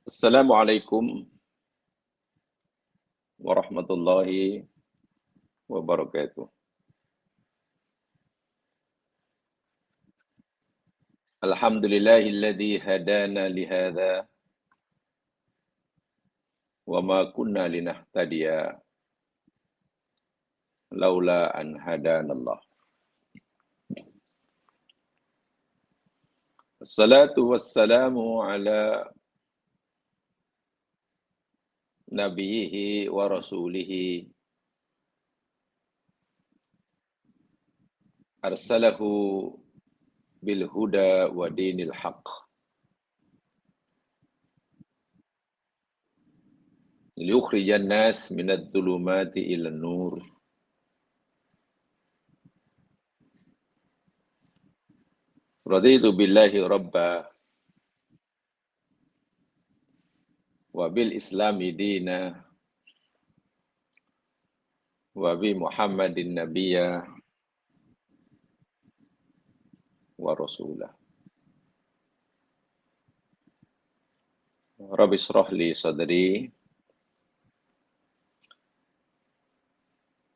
Assalamualaikum warahmatullahi wabarakatuh. Alhamdulillahilladzi hadana lihadza wa ma kunna linahtadiya laula an hadanallah. Assalatu wassalamu ala nabiyhi wa rasulihi arsalahu bil huda wa dinil haqq liyukhrijan nas minadh dhulumati ilan nur raditu billahi rabba wa bil islami dina wa bi Muhammadin nabiyya wa rasulah. Rabbi shrah li sadri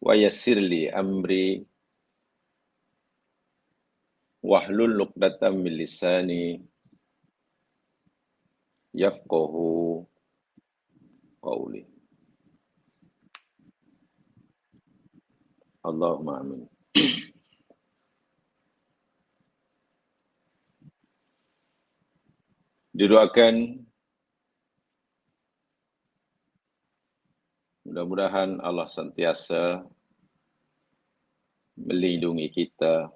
wa yassir li amri wahlul 'uqdatam min lisani yafqahu qawli. Allahumma amin. Didoakan mudah-mudahan Allah senantiasa melindungi kita,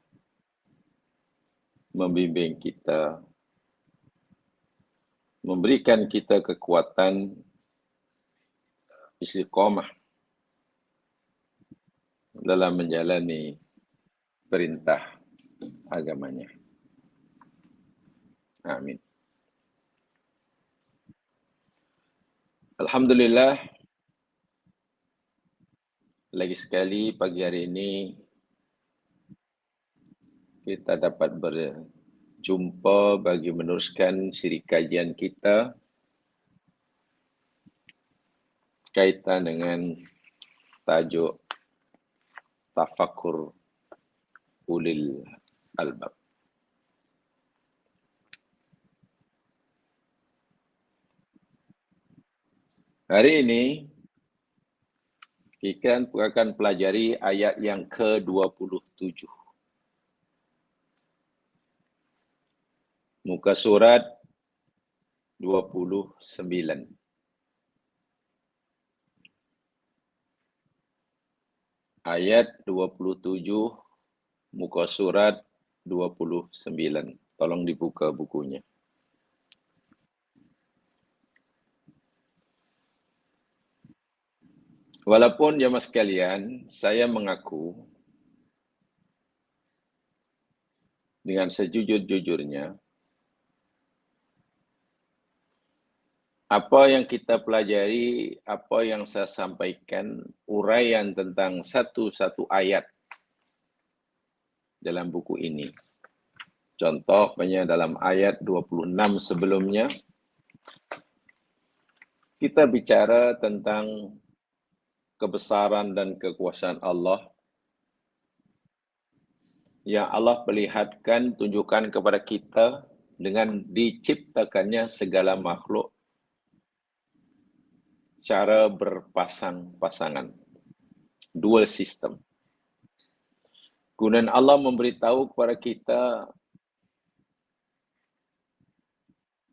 membimbing kita, memberikan kita kekuatan istiqomah dalam menjalani perintah agamanya. Amin. Alhamdulillah, lagi sekali pagi hari ini kita dapat berjumpa bagi meneruskan siri kajian kita kaitan dengan tajuk Tafakkur Ulil Albab. Hari ini kita akan pelajari ayat yang ke-27. Muka surat 29. Ayat 27, muka surat 29. Tolong dibuka bukunya. Walaupun jemaah sekalian, saya mengaku dengan sejujur-jujurnya, apa yang kita pelajari, apa yang saya sampaikan, uraian tentang satu-satu ayat dalam buku ini. Contohnya dalam ayat 26 sebelumnya, kita bicara tentang kebesaran dan kekuasaan Allah yang Allah perlihatkan, tunjukkan kepada kita dengan diciptakannya segala makhluk cara berpasang-pasangan, dual system. Kemudian Allah memberitahu kepada kita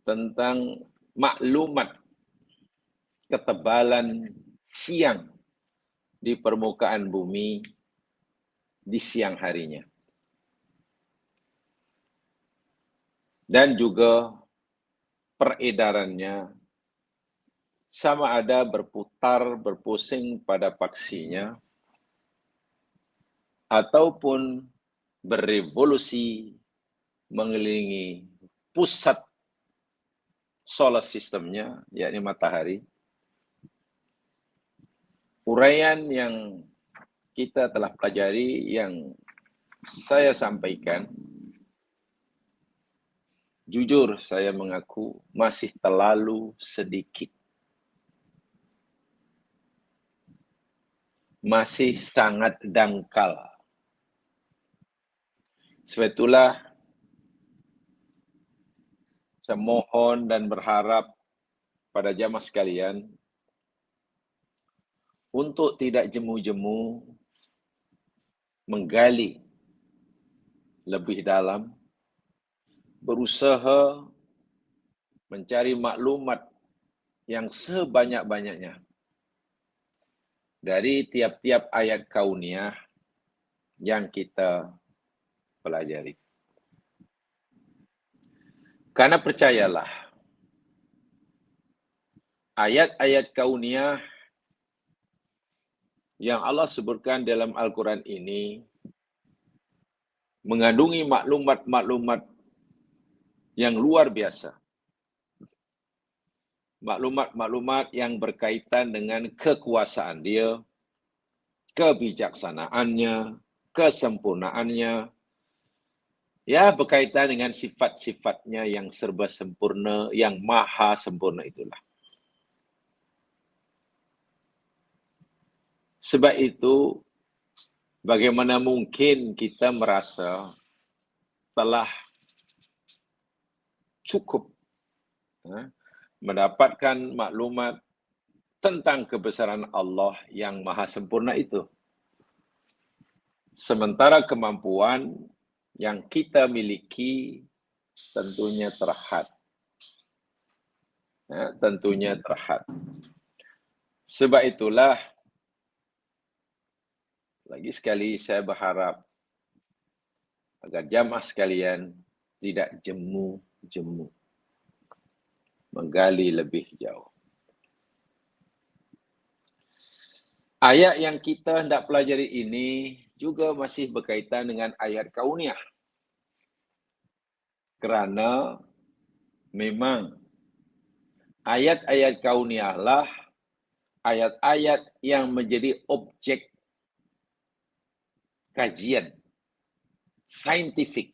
tentang maklumat ketebalan siang di permukaan bumi di siang harinya. Dan juga peredarannya sama ada berputar, berpusing pada paksinya, ataupun berevolusi mengelilingi pusat solar systemnya, yakni matahari. Uraian yang kita telah pelajari, yang saya sampaikan, jujur saya mengaku masih terlalu sedikit. Masih sangat dangkal. Sebab itulah saya mohon dan berharap pada jamaah sekalian untuk tidak jemu-jemu menggali lebih dalam, berusaha mencari maklumat yang sebanyak-banyaknya dari tiap-tiap ayat kauniyah yang kita pelajari. Karena percayalah, ayat-ayat kauniyah yang Allah sebutkan dalam Al-Quran ini mengandungi maklumat-maklumat yang luar biasa. Maklumat-maklumat yang berkaitan dengan kekuasaan dia, kebijaksanaannya, kesempurnaannya, ya berkaitan dengan sifat-sifatnya yang serba sempurna, yang maha sempurna itulah. Sebab itu, bagaimana mungkin kita merasa telah cukup mendapatkan maklumat tentang kebesaran Allah yang maha sempurna itu. Sementara kemampuan yang kita miliki tentunya terhad. Tentunya terhad. Sebab itulah, lagi sekali saya berharap agar jamaah sekalian tidak jemu-jemu menggali lebih jauh. Ayat yang kita hendak pelajari ini juga masih berkaitan dengan ayat kauniyah. Kerana memang ayat-ayat kauniyah lah ayat-ayat yang menjadi objek kajian saintifik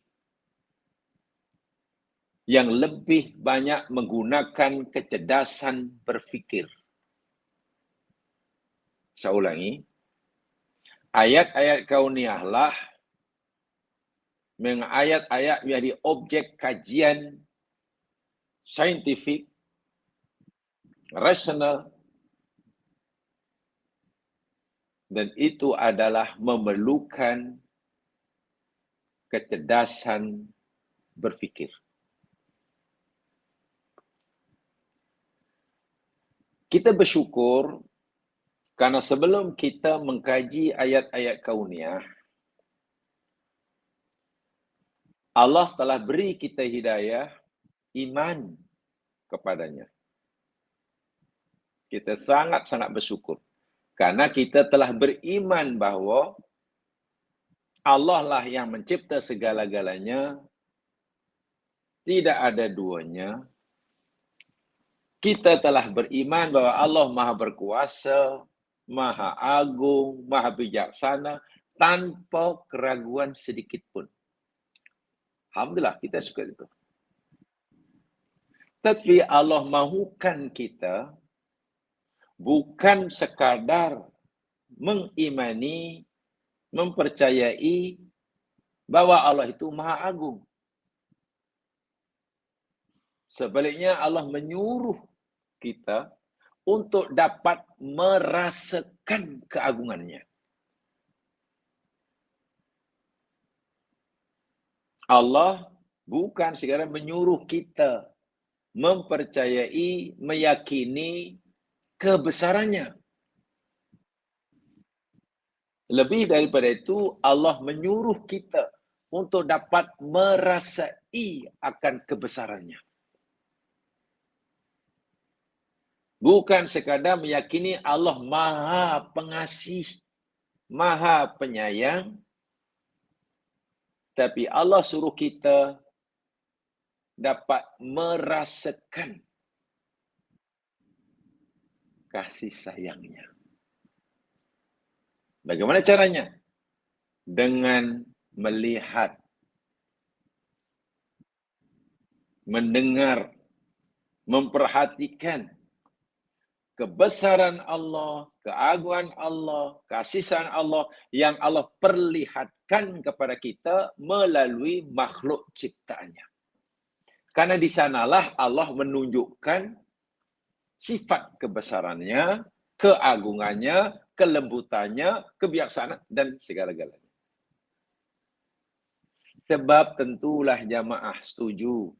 yang lebih banyak menggunakan kecerdasan berfikir. Saya ulangi, ayat-ayat kauniyah lah memang ayat-ayat menjadi objek kajian saintifik, rasional, dan itu adalah memerlukan kecerdasan berfikir. Kita bersyukur karena sebelum kita mengkaji ayat-ayat kauniyah, Allah telah beri kita hidayah iman kepadanya. Kita sangat-sangat bersyukur karena kita telah beriman bahawa Allah lah yang mencipta segala-galanya, tidak ada duanya. Kita telah beriman bahawa Allah Maha Berkuasa, Maha Agung, Maha Bijaksana, tanpa keraguan sedikit pun. Alhamdulillah, kita suka itu. Tapi Allah mahukan kita bukan sekadar mengimani, mempercayai bahwa Allah itu Maha Agung. Sebaliknya Allah menyuruh kita untuk dapat merasakan keagungannya. Allah bukan sekadar menyuruh kita mempercayai, meyakini kebesarannya. Lebih daripada itu, Allah menyuruh kita untuk dapat merasai akan kebesarannya. Bukan sekadar meyakini Allah Maha Pengasih, Maha Penyayang, tapi Allah suruh kita dapat merasakan kasih sayangnya. Bagaimana caranya? Dengan melihat, mendengar, memperhatikan kebesaran Allah, keagungan Allah, kasih sayang Allah yang Allah perlihatkan kepada kita melalui makhluk ciptaannya. Karena di sanalah Allah menunjukkan sifat kebesarannya, keagungannya, kelembutannya, kebijaksanaan, dan segala-galanya. Sebab tentulah jamaah setuju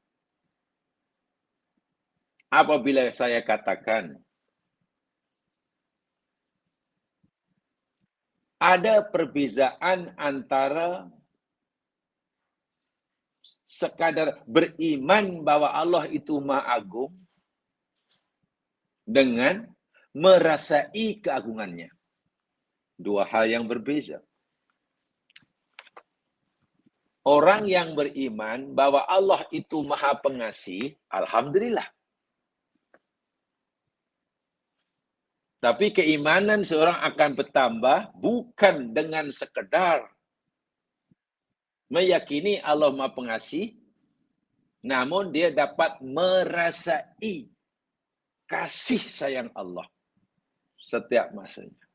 apabila saya katakan ada perbezaan antara sekadar beriman bahwa Allah itu Maha Agung dengan merasai keagungannya. Dua hal yang berbeza. Orang yang beriman bahwa Allah itu Maha Pengasih, alhamdulillah. Tapi keimanan seorang akan bertambah bukan dengan sekedar meyakini Allah Maha Pengasih, namun dia dapat merasai kasih sayang Allah setiap masanya.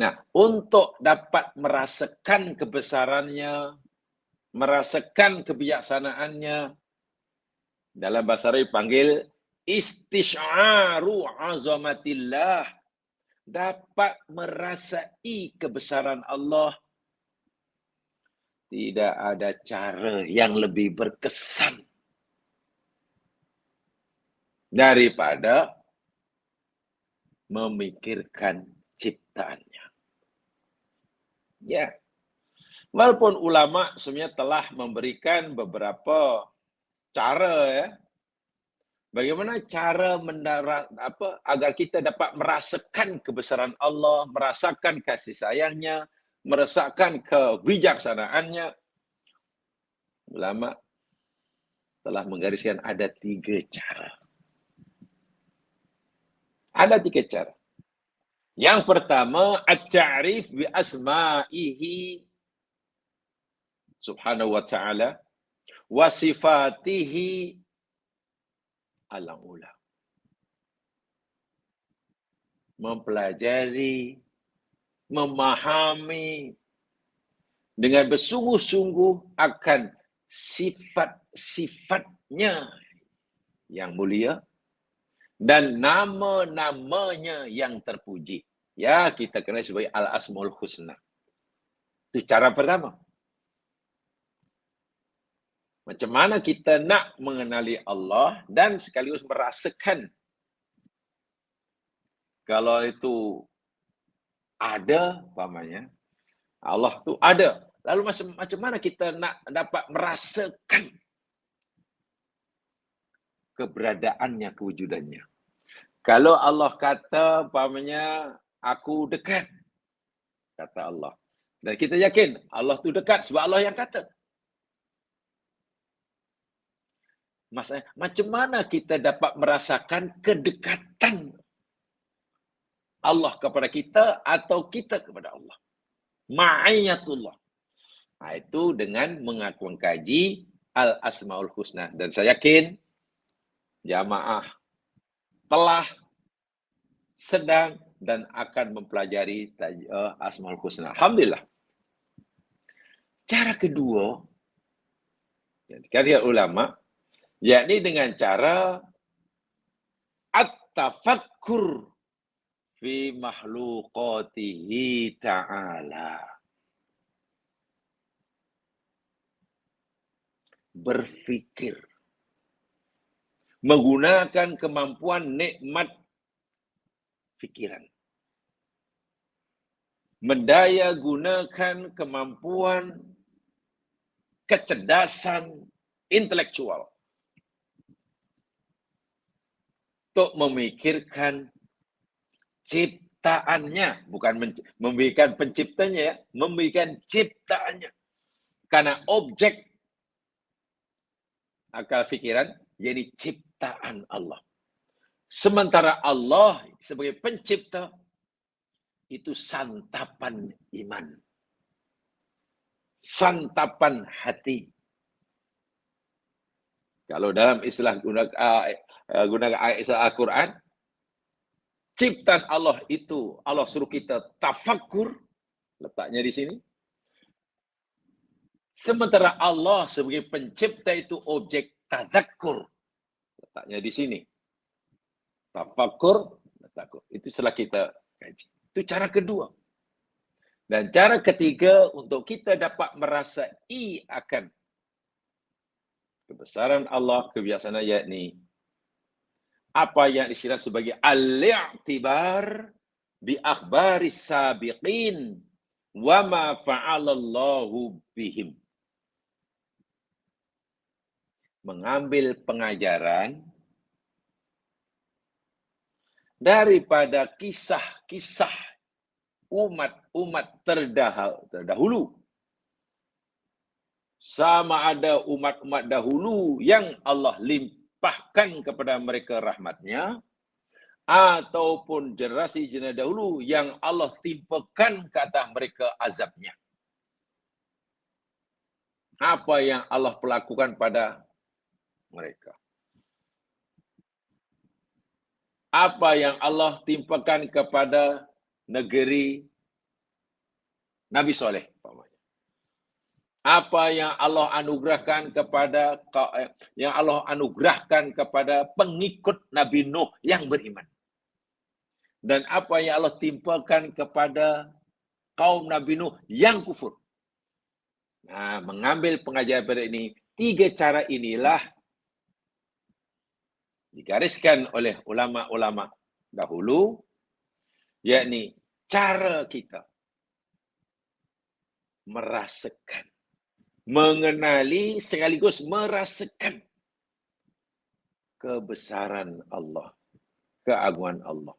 Nah, untuk dapat merasakan kebesarannya, merasakan kebijaksanaannya, dalam bahasa Arab panggil istish'aru azamatillah, dapat merasai kebesaran Allah. Tidak ada cara yang lebih berkesan daripada memikirkan ciptaannya. Ya, walaupun ulama sebenarnya telah memberikan beberapa cara ya, bagaimana cara agar kita dapat merasakan kebesaran Allah, merasakan kasih sayangnya, merasakan kebijaksanaannya. Ulama telah menggariskan ada 3 cara. Ada 3 cara. Yang pertama, at-ta'rif bi asma'ihi subhanahu wa ta'ala wa sifatihi al-ula. Mempelajari, memahami dengan bersungguh-sungguh akan sifat-sifatnya yang mulia dan nama-namanya yang terpuji. Ya, kita kenal sebagai Al-Asmaul Husna. Itu cara pertama. Macam mana kita nak mengenali Allah dan sekaligus merasakan kalau itu ada, umpamanya, Allah itu ada. Lalu macam mana kita nak dapat merasakan keberadaannya, kewujudannya. Kalau Allah kata, umpamanya, aku dekat, kata Allah. Dan kita yakin Allah itu dekat sebab Allah yang kata. Maksudnya, macam mana kita dapat merasakan kedekatan Allah kepada kita atau kita kepada Allah? Ma'iyatullah. Nah, itu dengan mengkaji Al-Asmaul Husna. Dan saya yakin jamaah telah, sedang, dan akan mempelajari Asmaul Husna. Alhamdulillah. Cara kedua, karya ulama, yakni dengan cara at-tafakkur fi makhluqatihi ta'ala. Berfikir. Menggunakan kemampuan nikmat fikiran. Mendaya gunakan kemampuan kecerdasan intelektual untuk memikirkan ciptaannya, bukan memikirkan penciptanya ya, memikirkan ciptaannya. Karena objek akal fikiran jadi ciptaan Allah. Sementara Allah sebagai pencipta itu santapan iman. Santapan hati. Kalau dalam istilah gunakan istilah Al-Quran, ciptaan Allah itu Allah suruh kita tafakkur, letaknya di sini. Sementara Allah sebagai pencipta itu objek tadakkur, letaknya di sini. Tafakkur, tadakkur. Itu setelah kita kaji. Itu cara kedua. Dan cara ketiga untuk kita dapat merasai akan kebesaran Allah, kebiasaan yakni apa yang disirat sebagai al-i'tibar bi akhbaris sabiqin wa ma fa'alallahu bihim. Mengambil pengajaran daripada kisah-kisah umat-umat terdahulu. Sama ada umat-umat dahulu yang Allah limpahkan kepada mereka rahmatnya, ataupun generasi-generasi dahulu yang Allah timpakan ke atas mereka azabnya. Apa yang Allah perlakukan pada mereka. Apa yang Allah timpakan kepada negeri Nabi Soleh. Apa yang Allah anugerahkan kepada pengikut Nabi Nuh yang beriman. Dan apa yang Allah timpakan kepada kaum Nabi Nuh yang kufur. Nah, mengambil pengajaran pada ini, 3 cara inilah digariskan oleh ulama-ulama dahulu, yakni cara kita merasakan, mengenali sekaligus merasakan kebesaran Allah, keagungan Allah.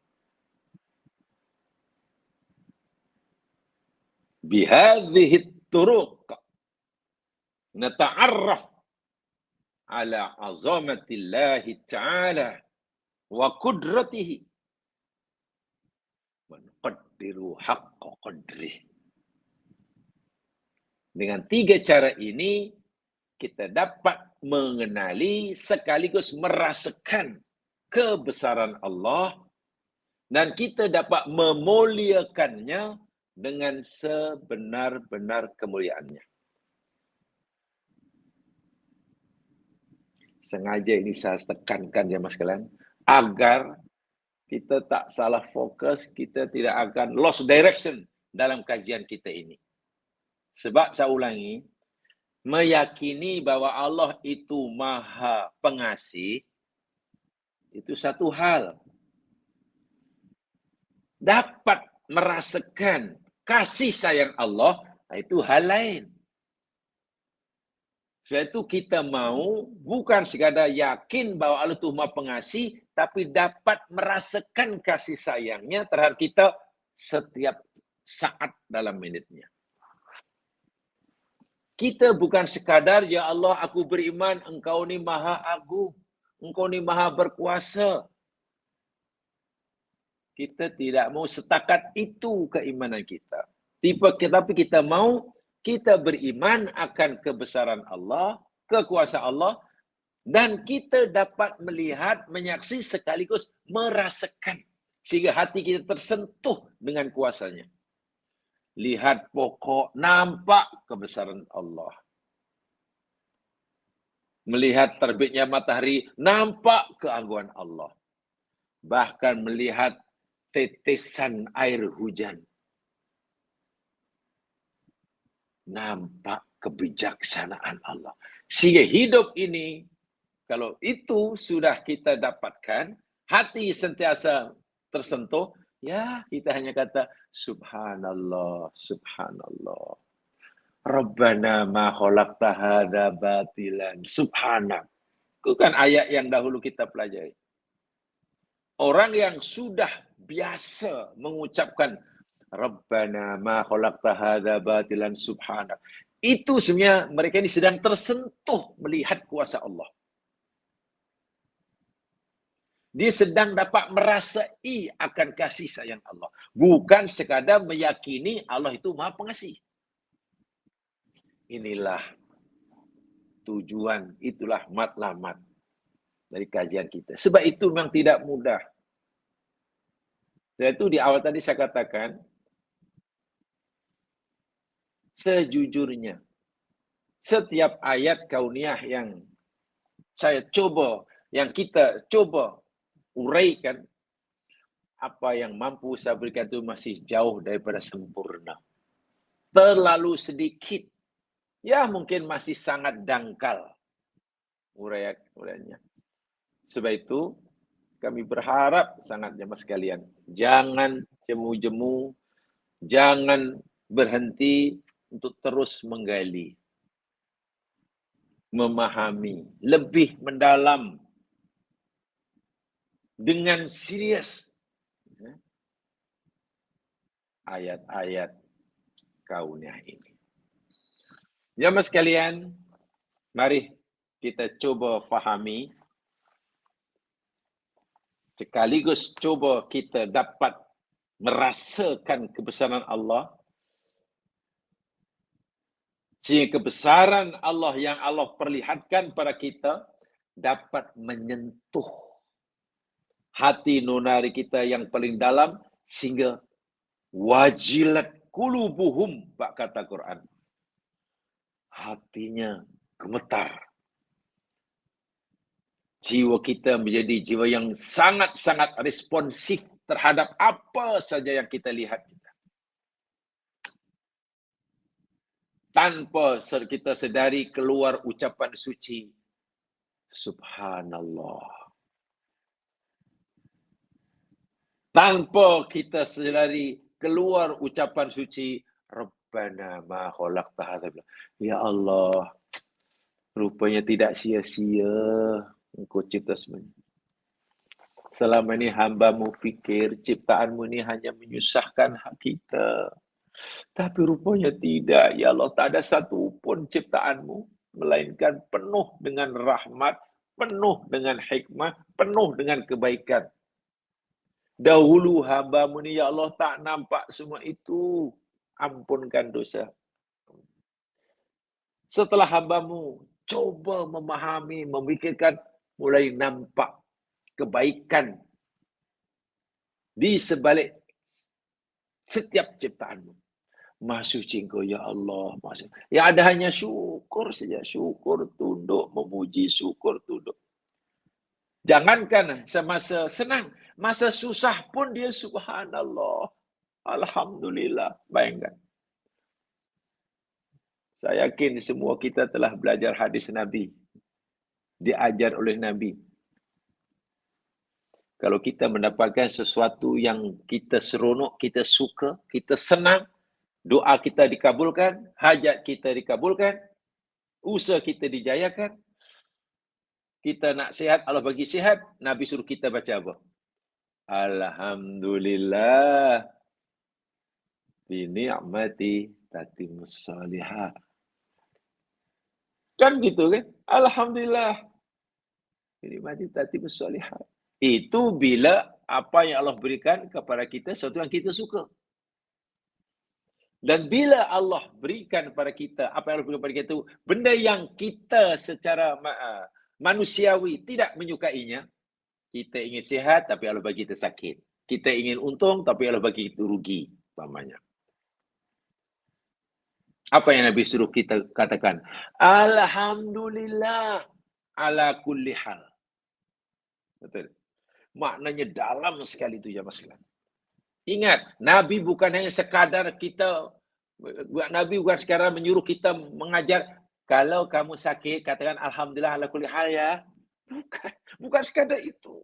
Bihadhihi turuq nata'arraf ala azamatillahi ta'ala wa qudratihi wa nuqaddiru haqqa qadrih. Dengan 3 cara ini, kita dapat mengenali sekaligus merasakan kebesaran Allah dan kita dapat memuliakannya dengan sebenar-benar kemuliaannya. Sengaja ini saya tekankan ya mas sekalian, agar kita tak salah fokus, kita tidak akan lost direction dalam kajian kita ini. Sebab saya ulangi, meyakini bahwa Allah itu Maha Pengasih, itu satu hal. Dapat merasakan kasih sayang Allah, itu hal lain. Sebab itu kita mau bukan sekadar yakin bahwa Allah itu Maha Pengasih, tapi dapat merasakan kasih sayangnya terhadap kita setiap saat dalam minutnya. Kita bukan sekadar, ya Allah aku beriman, engkau ni maha agung, engkau ni maha berkuasa. Kita tidak mau setakat itu keimanan kita. Tetapi kita mau, kita beriman akan kebesaran Allah, kekuasaan Allah, dan kita dapat melihat, menyaksi sekaligus merasakan. Sehingga hati kita tersentuh dengan kuasanya. Lihat pokok, nampak kebesaran Allah. Melihat terbitnya matahari, nampak keagungan Allah. Bahkan melihat tetesan air hujan, nampak kebijaksanaan Allah. Sehingga hidup ini, kalau itu sudah kita dapatkan, hati sentiasa tersentuh, ya kita hanya kata, Subhanallah, Subhanallah. Rabbana ma khalaqta hadza batilan. Subhanak. Itu kan ayat yang dahulu kita pelajari. Orang yang sudah biasa mengucapkan Rabbana ma khalaqta hadza batilan subhanak. Itu sebenarnya mereka ini sedang tersentuh melihat kuasa Allah. Dia sedang dapat merasai akan kasih sayang Allah. Bukan sekadar meyakini Allah itu Maha Pengasih. Inilah tujuan. Itulah matlamat dari kajian kita. Sebab itu memang tidak mudah. Itu di awal tadi saya katakan, sejujurnya, setiap ayat kauniyah yang kita coba uraikan, apa yang mampu saya berikan itu masih jauh daripada sempurna. Terlalu sedikit. Ya mungkin masih sangat dangkal uraiannya. Sebab itu kami berharap sangat jemaah sekalian, jangan jemu-jemu, jangan berhenti untuk terus menggali, memahami, lebih mendalam, dengan serius ayat-ayat kauniyah ini. Jemaah sekalian, mari kita coba fahami, sekaligus coba kita dapat merasakan kebesaran Allah, sehingga kebesaran Allah yang Allah perlihatkan pada kita dapat menyentuh hati nurani kita yang paling dalam, sehingga wajilat qulubuhum, Pak kata Quran. Hatinya gemetar. Jiwa kita menjadi jiwa yang sangat-sangat responsif terhadap apa saja yang kita lihat. Tanpa kita sedari keluar ucapan suci, Subhanallah. Tanpa kita sedari keluar ucapan suci, Rabbana ma khalaqta hadza. Ya Allah, rupanya tidak sia-sia Engkau cipta semuanya. Selama ini hamba-Mu fikir ciptaan-Mu ini hanya menyusahkan hak kita. Tapi rupanya tidak. Ya Allah, tak ada satu pun ciptaan-Mu melainkan penuh dengan rahmat, penuh dengan hikmah, penuh dengan kebaikan. Dahulu hamba-Mu ini, ya Allah, tak nampak semua itu. Ampunkan dosa. Setelah hamba-Mu coba memahami, memikirkan, mulai nampak kebaikan di sebalik setiap ciptaan-Mu. Maha suci Engkau, ya Allah. Yang ada hanya syukur saja. Syukur, tunduk, memuji, syukur, tunduk. Jangankan semasa senang, masa susah pun dia subhanallah. Alhamdulillah. Bayangkan. Saya yakin semua kita telah belajar hadis Nabi. Diajar oleh Nabi. Kalau kita mendapatkan sesuatu yang kita seronok, kita suka, kita senang, doa kita dikabulkan, hajat kita dikabulkan, usaha kita dijayakan, kita nak sihat, Allah bagi sihat, Nabi suruh kita baca apa? Alhamdulillah bi ni'mati tatimmus shalihat. Kan gitu kan? Alhamdulillah bi ni'mati tatimmus shalihat. Itu bila apa yang Allah berikan kepada kita sesuatu yang kita suka. Dan bila Allah berikan kepada kita, apa yang Allah berikan kepada kita itu, benda yang kita secara manusiawi tidak menyukainya, kita ingin sihat, tapi Allah bagi kita sakit. Kita ingin untung, tapi Allah bagi kita rugi. Umpamanya. Apa yang Nabi suruh kita katakan? Alhamdulillah ala kulli hal. Betul. Maknanya dalam sekali itu ya Mas. Ingat, Nabi bukan hanya sekadar Nabi bukan sekarang menyuruh kita mengajar, kalau kamu sakit, katakan Alhamdulillah ala kulli hal ya. Bukan sekadar itu.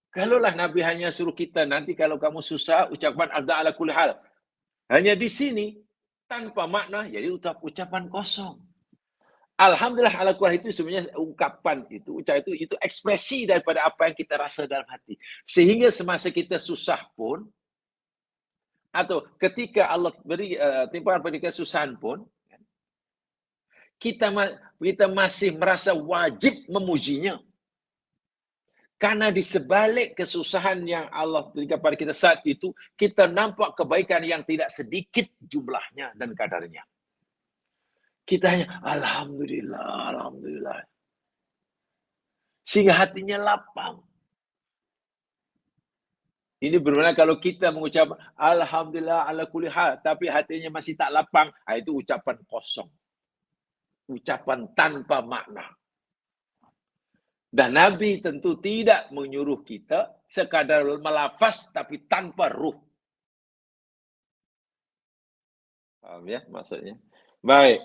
Kalaulah Nabi hanya suruh kita, nanti kalau kamu susah, ucapan Alhamdulillah ala kulli hal. Hanya di sini, tanpa makna, jadi ucapan kosong. Alhamdulillah ala kulli hal itu sebenarnya ungkapan ucapan itu ekspresi daripada apa yang kita rasa dalam hati. Sehingga semasa kita susah pun, atau ketika Allah beri timpahan pada kesusahan pun, kita masih merasa wajib memujinya. Karena di sebalik kesusahan yang Allah berikan pada kita saat itu, kita nampak kebaikan yang tidak sedikit jumlahnya dan kadarnya. Kita hanya alhamdulillah, alhamdulillah. Sehingga hatinya lapang. Ini bermakna kalau kita mengucap alhamdulillah ala kulli hal tapi hatinya masih tak lapang, itu ucapan kosong. Ucapan tanpa makna. Dan Nabi tentu tidak menyuruh kita sekadar melafaz tapi tanpa ruh. Paham ya maksudnya? Baik.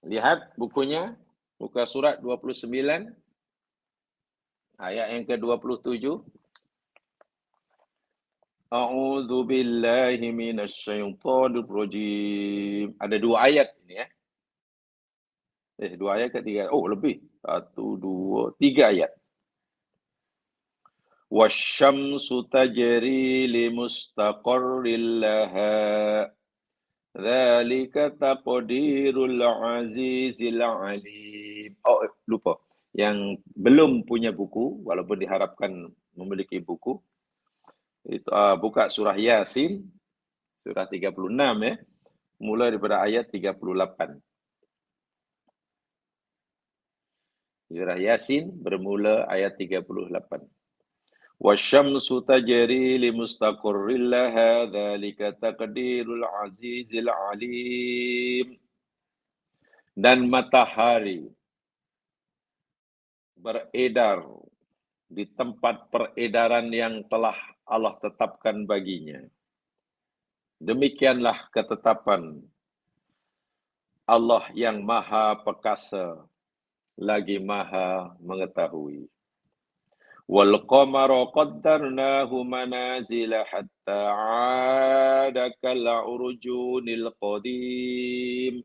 Lihat bukunya, buka surat 29 ayat yang ke-27. A'udzu billahi minasyaitonir rajim. Ada 2 ayat ini ya. 2 ayat ke 3? Oh, lebih. 1, 2, 3 ayat. Wasyamsu tajri limustaqarril laha. Dzalika taqdirul azizil alim. Oh, lupa. Yang belum punya buku, walaupun diharapkan memiliki buku, itu buka surah Yasin, surah 36 ya. Mulai daripada ayat 38. Surah Yasin bermula ayat 38. Wasyamsu tajri limustaqarril laha dzalika taqdirul azizil alim. Dan matahari beredar di tempat peredaran yang telah Allah tetapkan baginya. Demikianlah ketetapan Allah yang Maha Perkasa lagi Maha Mengetahui. Wal qamara qaddarnahu manazila hatta 'ada kal urjunil qadim.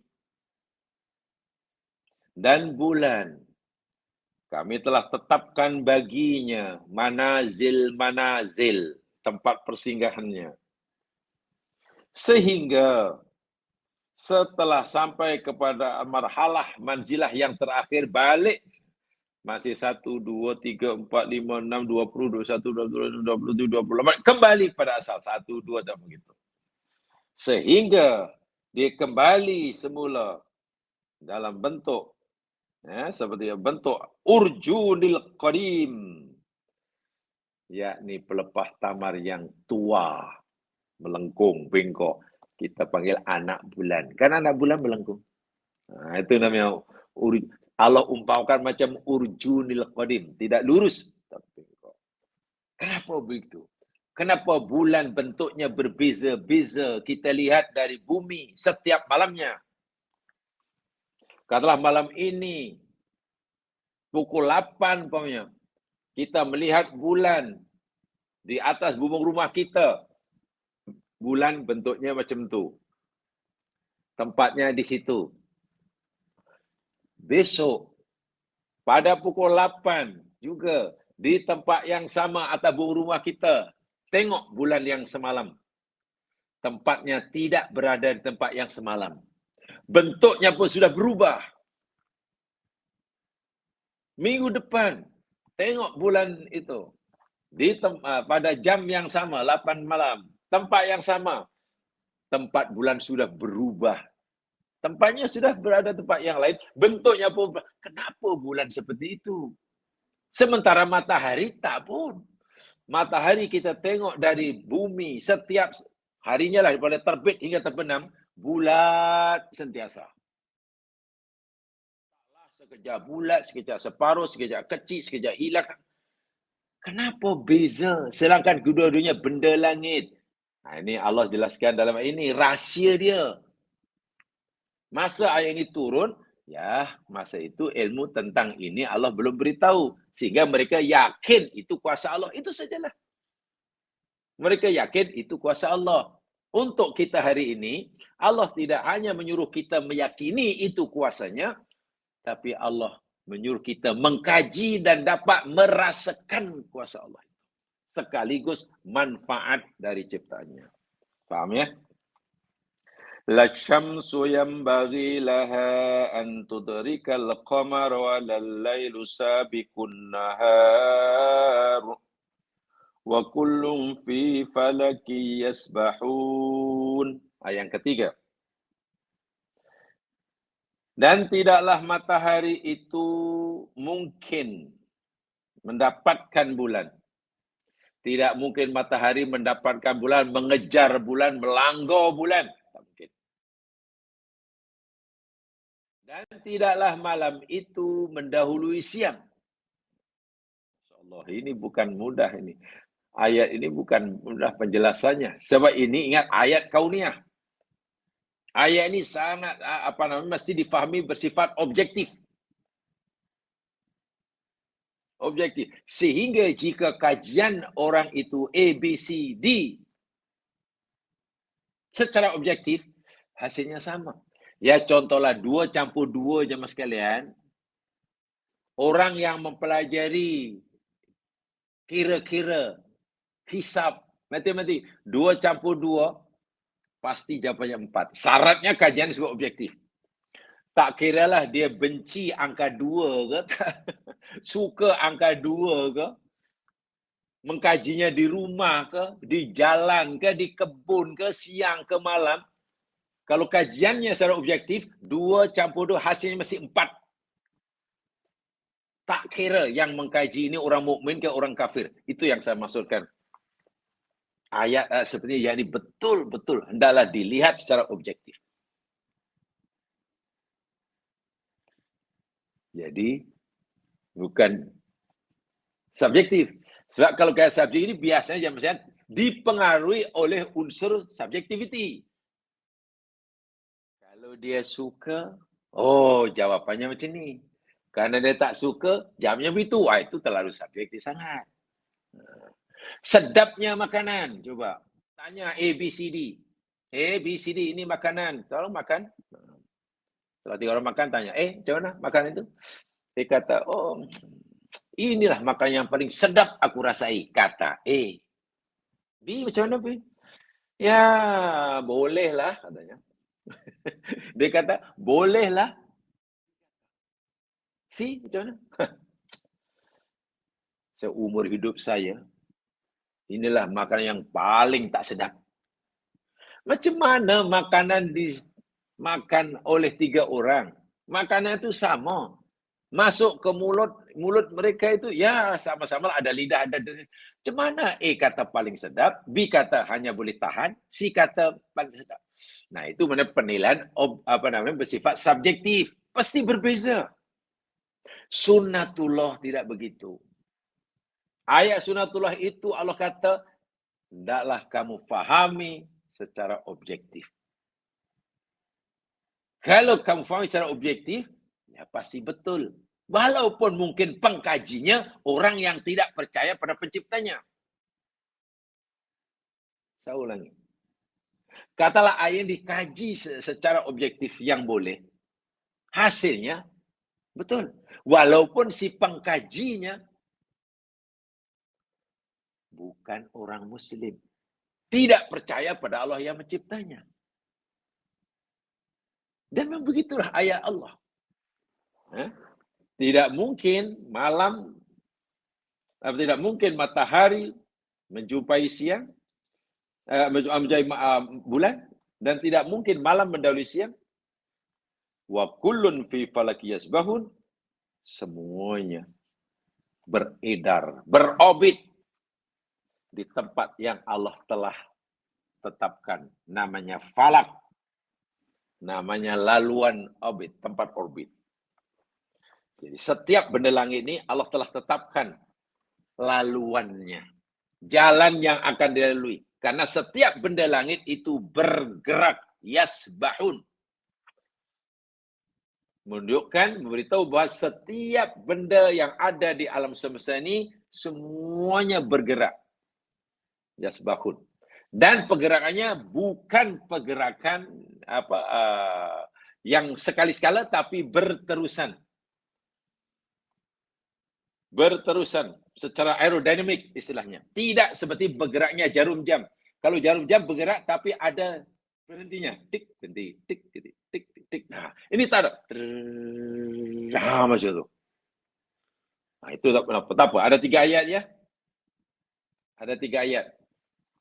Dan bulan kami telah tetapkan baginya manazil, tempat persinggahannya. Sehingga setelah sampai kepada marhalah manzilah yang terakhir balik. Masih 1, 2, 3, 4, 5, 6, 20, 21, 22, 27, 28. Kembali pada asal 1, 2 dan begitu. Sehingga dia kembali semula dalam bentuk seperti bentuk urjunil qadim, yakni pelepah tamar yang tua, melengkung, bengkok. Kita panggil anak bulan. Kan anak bulan melengkung. Itu namanya Allah umpamakan macam urjunil qadim, tidak lurus. Kenapa begitu? Kenapa bulan bentuknya berbeza-beza? Kita lihat dari bumi setiap malamnya. Katalah malam ini, pukul 8 umpamanya, kita melihat bulan di atas bubung rumah kita. Bulan bentuknya macam tu. Tempatnya di situ. Besok, pada pukul 8 juga, di tempat yang sama atas bubung rumah kita, tengok bulan yang semalam. Tempatnya tidak berada di tempat yang semalam. Bentuknya pun sudah berubah. Minggu depan, tengok bulan itu. Pada jam yang sama, 8 malam. Tempat yang sama. Tempat bulan sudah berubah. Tempatnya sudah berada tempat yang lain. Bentuknya pun, kenapa bulan seperti itu? Sementara matahari tak pun. Matahari kita tengok dari bumi setiap harinya lah, daripada terbit hingga terbenam, bulat sentiasa. Sekejap bulat, sekejap separuh, sekejap kecil, sekejap hilang. Kenapa beza? Sedangkan kedua-duanya benda langit. Ini Allah jelaskan dalam ayat ini, rahsia dia. Masa ayat ini turun, masa itu ilmu tentang ini Allah belum beritahu. Sehingga mereka yakin itu kuasa Allah. Itu sajalah. Mereka yakin itu kuasa Allah. Untuk kita hari ini, Allah tidak hanya menyuruh kita meyakini itu kuasanya, tapi Allah menyuruh kita mengkaji dan dapat merasakan kuasa Allah. Sekaligus manfaat dari ciptaannya. Faham ya? La syamsu yanbaghi laha an tudrikal qamara wa lal-lailu sabiqun nahar wa kullun fi falaki yasbahun. Ayat yang ketiga. Dan tidaklah matahari itu mungkin mendapatkan bulan. Tidak mungkin matahari mendapatkan bulan, mengejar bulan, melanggar bulan. Tak mungkin. Dan tidaklah malam itu mendahului siang. Allah, ini bukan mudah ini. Ayat ini bukan mudah penjelasannya. Sebab ini ingat ayat kauniyah. Ayat ini sangat mesti difahami bersifat objektif. Objektif. Sehingga jika kajian orang itu A, B, C, D secara objektif, hasilnya sama. Ya contohlah 2 campur 2 jemaah sekalian. Orang yang mempelajari kira-kira, hisab, matematik, 2 campur 2, pasti jawapannya 4. Syaratnya kajian disebut objektif. Tak kiralah dia benci angka 2 ke, suka angka 2 ke, mengkajinya di rumah ke, di jalan ke, di kebun ke, siang ke malam. Kalau kajiannya secara objektif, 2 campur 2 hasilnya mesti 4. Tak kira yang mengkaji ini orang mukmin ke orang kafir. Itu yang saya maksudkan. Ayat seperti yang ini betul-betul hendaklah dilihat secara objektif. Jadi, bukan subjektif. Sebab kalau kayak subjektif ini biasanya misalnya dipengaruhi oleh unsur subjektivity. Kalau dia suka, oh jawabannya macam ni. Karena dia tak suka, jawabnya begitu. Wah, itu terlalu subjektif sangat. Sedapnya makanan, coba. Tanya A, B, C, D. A, B, C, D ini makanan. Tolong makan. Setelah 3 orang makan, tanya, macam mana makan itu? Dia kata, oh, inilah makanan yang paling sedap aku rasai, kata A. B, macam mana, B? Ya, bolehlah, katanya. Dia kata, bolehlah. C, macam mana? Seumur hidup saya, inilah makanan yang paling tak sedap. Macam mana makanan dimakan oleh 3 orang? Makanan itu sama. Masuk ke mulut mereka itu, ya sama-sama ada lidah, ada dada. Macam mana A kata paling sedap, B kata hanya boleh tahan, C kata paling sedap. Nah, itu mana penilaian bersifat subjektif. Pasti berbeza. Sunnatullah tidak begitu. Ayat sunnatullah itu Allah kata, hendaklah kamu fahami secara objektif. Kalau kamu fahami secara objektif, ya pasti betul. Walaupun mungkin pengkajinya orang yang tidak percaya pada penciptanya. Saya ulangi. Katalah ayat dikaji secara objektif yang boleh. Hasilnya betul. Walaupun si pengkajinya bukan orang Muslim. Tidak percaya pada Allah yang menciptanya. Dan memang begitulah ayat Allah. Tidak mungkin tidak mungkin matahari menjumpai siang, menjumpai bulan, dan tidak mungkin malam mendahului siang. Wa kullun fi falaki yasbahun, semuanya beredar, berorbit di tempat yang Allah telah tetapkan. Namanya falak. Namanya laluan orbit, tempat orbit. Jadi setiap benda langit ini Allah telah tetapkan laluannya. Jalan yang akan dilalui. Karena setiap benda langit itu bergerak. Yasbahun. Menunjukkan, memberitahu bahawa setiap benda yang ada di alam semesta ini semuanya bergerak. Yasbahun. Dan pergerakannya bukan pergerakan yang sekali-sekala, tapi berterusan. Berterusan secara aerodinamik istilahnya. Tidak seperti bergeraknya jarum jam. Kalau jarum jam bergerak tapi ada berhentinya. Tik, berhenti, tik, tik, tik, tik, tik. Nah, ini tak ada. Nah, macam itu. Nah, itu tak apa. Ada 3 ayat ya. Ada 3 ayat.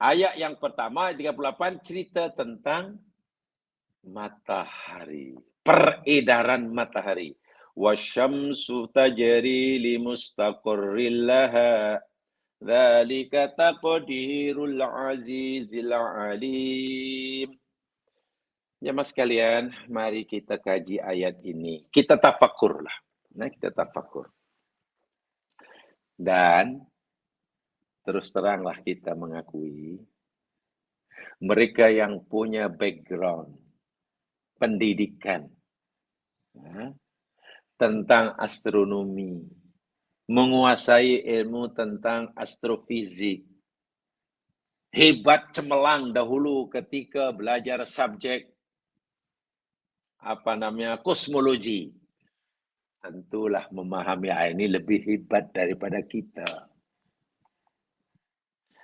Ayat yang pertama, 38, cerita tentang matahari. peredaran matahari. Wasyamsu tajri limustaqarril laha. Dzalika taqdirul azizil alim. Jemaah sekalian, mari kita kaji ayat ini. Kita tafakurlah. Nah, kita tafakur. Dan terus teranglah kita mengakui mereka yang punya background pendidikan tentang astronomi, menguasai ilmu tentang astrofisik, hebat cemerlang dahulu ketika belajar subjek kosmologi. Tentulah memahami ayat ini lebih hebat daripada kita.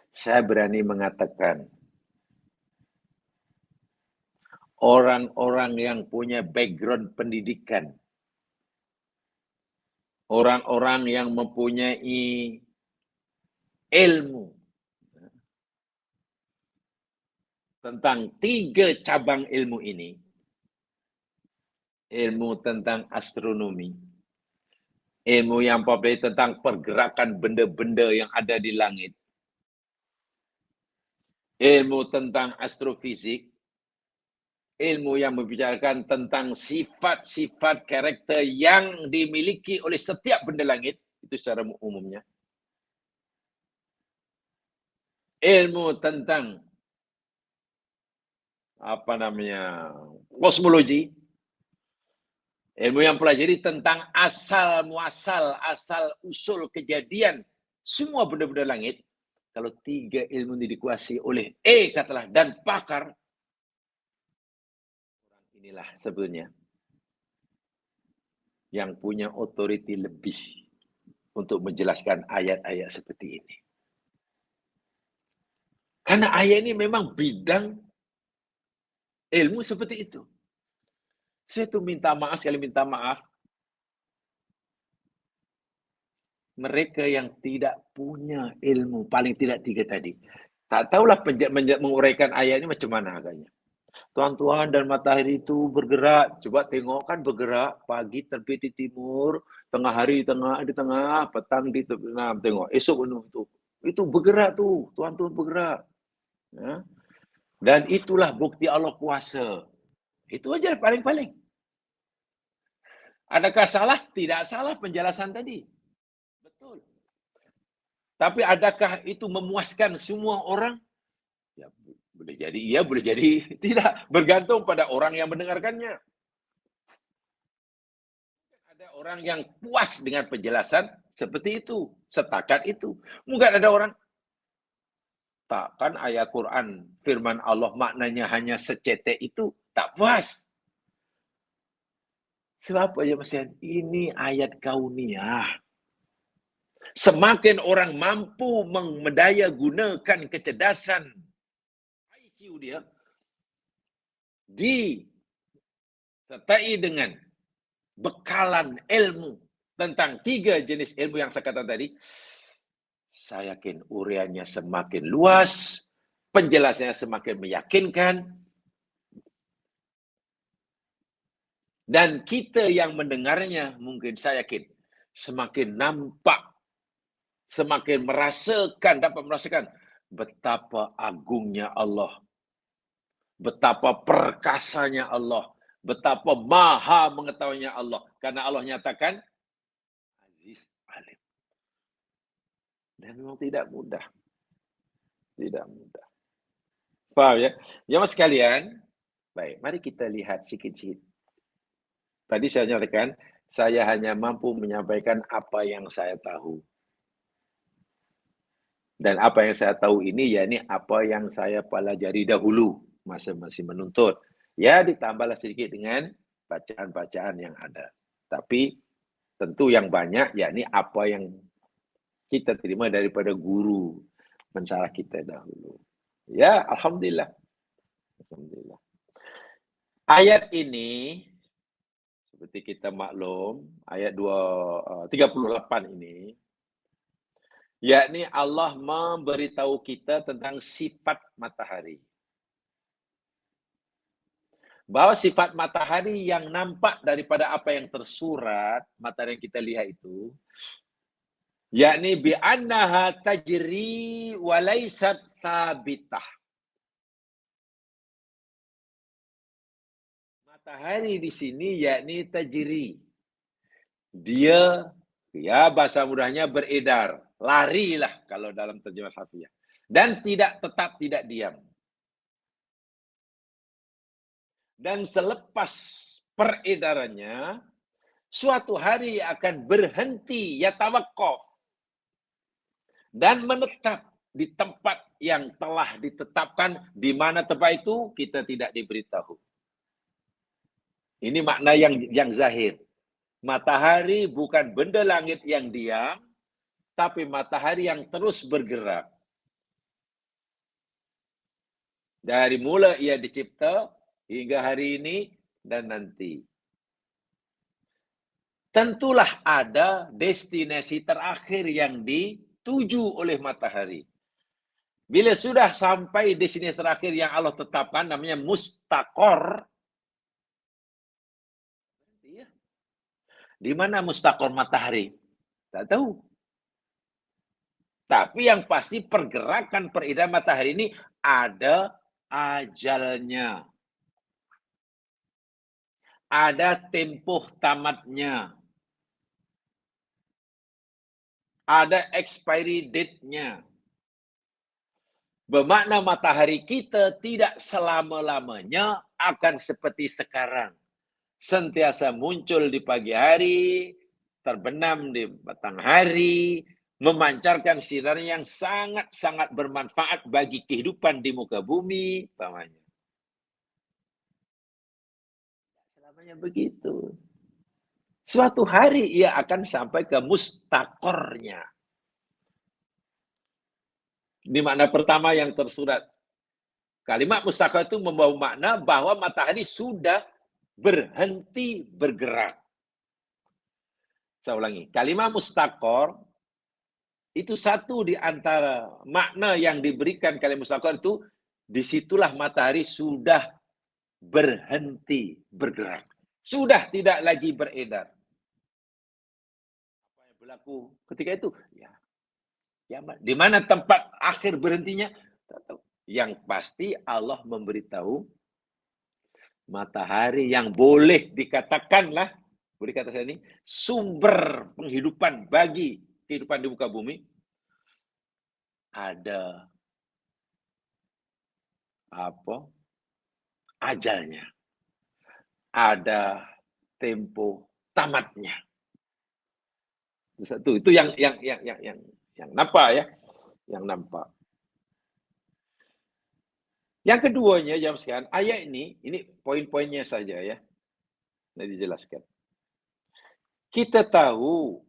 Saya berani mengatakan, orang-orang yang punya background pendidikan, orang-orang yang mempunyai ilmu tentang 3 cabang ilmu ini, ilmu tentang astronomi, ilmu yang tentang pergerakan benda-benda yang ada di langit, ilmu tentang astrofisik, ilmu yang membicarakan tentang sifat-sifat karakter yang dimiliki oleh setiap benda langit, itu secara umumnya. Ilmu tentang kosmologi, ilmu yang pelajari tentang asal-muasal, asal-usul kejadian semua benda-benda langit. Kalau 3 ilmu ini dikuasai oleh katalah dan pakar, orang inilah sebetulnya yang punya otoriti lebih untuk menjelaskan ayat-ayat seperti ini. Karena ayat ini memang bidang ilmu seperti itu. Saya tuh minta maaf. Mereka yang tidak punya ilmu, paling tidak 3 tadi. Tak tahulah menguraikan ayat ini macam mana agaknya. Tuhan dan matahari itu bergerak. Coba tengok kan bergerak. Pagi terbit di timur, tengah hari di tengah, petang di tengah. Tengok, esok itu bergerak tuh. Tuhan bergerak. Ya. Dan itulah bukti Allah kuasa. Itu aja paling-paling. Adakah salah? Tidak salah penjelasan tadi. Betul. Tapi adakah itu memuaskan semua orang? Ya, boleh jadi iya, boleh jadi tidak. Bergantung pada orang yang mendengarkannya. Ada orang yang puas dengan penjelasan seperti itu, setakat itu. Mungkin ada orang, takkan ayat Quran, firman Allah maknanya hanya secetek itu, tak puas. Sebab apa ya Mas Yan? Ini ayat kauniyah. Semakin orang mampu mendaya gunakan kecerdasan IQ dia, disertai dengan bekalan ilmu tentang 3 jenis ilmu yang saya katakan tadi, saya yakin uraiannya semakin luas, penjelasannya semakin meyakinkan, dan kita yang mendengarnya mungkin saya yakin semakin nampak, semakin dapat merasakan betapa agungnya Allah, betapa perkasanya Allah, betapa maha mengetahuinya Allah. Karena Allah nyatakan Aziz Alim. Dan memang tidak mudah. Tidak mudah. Paham ya? Jemaah sekalian, baik, mari kita lihat sikit-sikit. Tadi saya nyatakan, saya hanya mampu menyampaikan apa yang saya tahu. Dan apa yang saya tahu ini, yakni apa yang saya pelajari dahulu, masa masih menuntut. Ya, ditambahlah sedikit dengan bacaan-bacaan yang ada. Tapi tentu yang banyak, yakni apa yang kita terima daripada guru mensyarah kita dahulu. Ya, alhamdulillah. Alhamdulillah. Ayat ini seperti kita maklum, ayat 38 ini, yakni Allah memberitahu kita tentang sifat matahari. Bahwa sifat matahari yang nampak daripada apa yang tersurat, matahari yang kita lihat itu, yakni bi annaha tajri wa laysat thabitah. Matahari di sini yakni tajri. Dia, ya bahasa mudahnya beredar, larilah kalau dalam terjemah harfiah. Dan tidak tetap, tidak diam. Dan selepas peredarannya, suatu hari akan berhenti, ya tawakkuf, dan menetap di tempat yang telah ditetapkan. Di mana tempat itu kita tidak diberitahu. Ini makna yang zahir. Matahari bukan benda langit yang diam, tapi matahari yang terus bergerak. Dari mula ia dicipta hingga hari ini dan nanti. Tentulah ada destinasi terakhir yang dituju oleh matahari. Bila sudah sampai destinasi terakhir yang Allah tetapkan, namanya mustaqor. Di mana mustaqor matahari? Tak tahu. Tapi yang pasti pergerakan peredaran matahari ini ada ajalnya. Ada tempoh tamatnya. Ada expiry date-nya. Bermakna matahari kita tidak selama-lamanya akan seperti sekarang. Sentiasa muncul di pagi hari, terbenam di petang hari, memancarkan sinar yang sangat-sangat bermanfaat bagi kehidupan di muka bumi, umpamanya. Selamanya begitu. Suatu hari ia akan sampai ke mustaqornya. Ini makna pertama yang tersurat. Kalimat mustaqor itu membawa makna bahwa matahari sudah berhenti bergerak. Saya ulangi. Kalimat mustaqor itu satu di antara makna yang diberikan kalimat mustaqor itu, disitulah matahari sudah berhenti bergerak. Sudah tidak lagi beredar. Apa yang berlaku ketika itu? Ya, kiamat. Di mana tempat akhir berhentinya? Tak tahu. Yang pasti Allah memberitahu matahari yang boleh dikatakanlah, boleh kata saya ini, sumber penghidupan bagi kehidupan di muka bumi, ada apa? Ajalnya. Ada tempo tamatnya. Satu itu yang nampak ya, yang nampak. Yang keduanya, jam sekian, ayat ini poin-poinnya saja ya, nanti dijelaskan. Kita tahu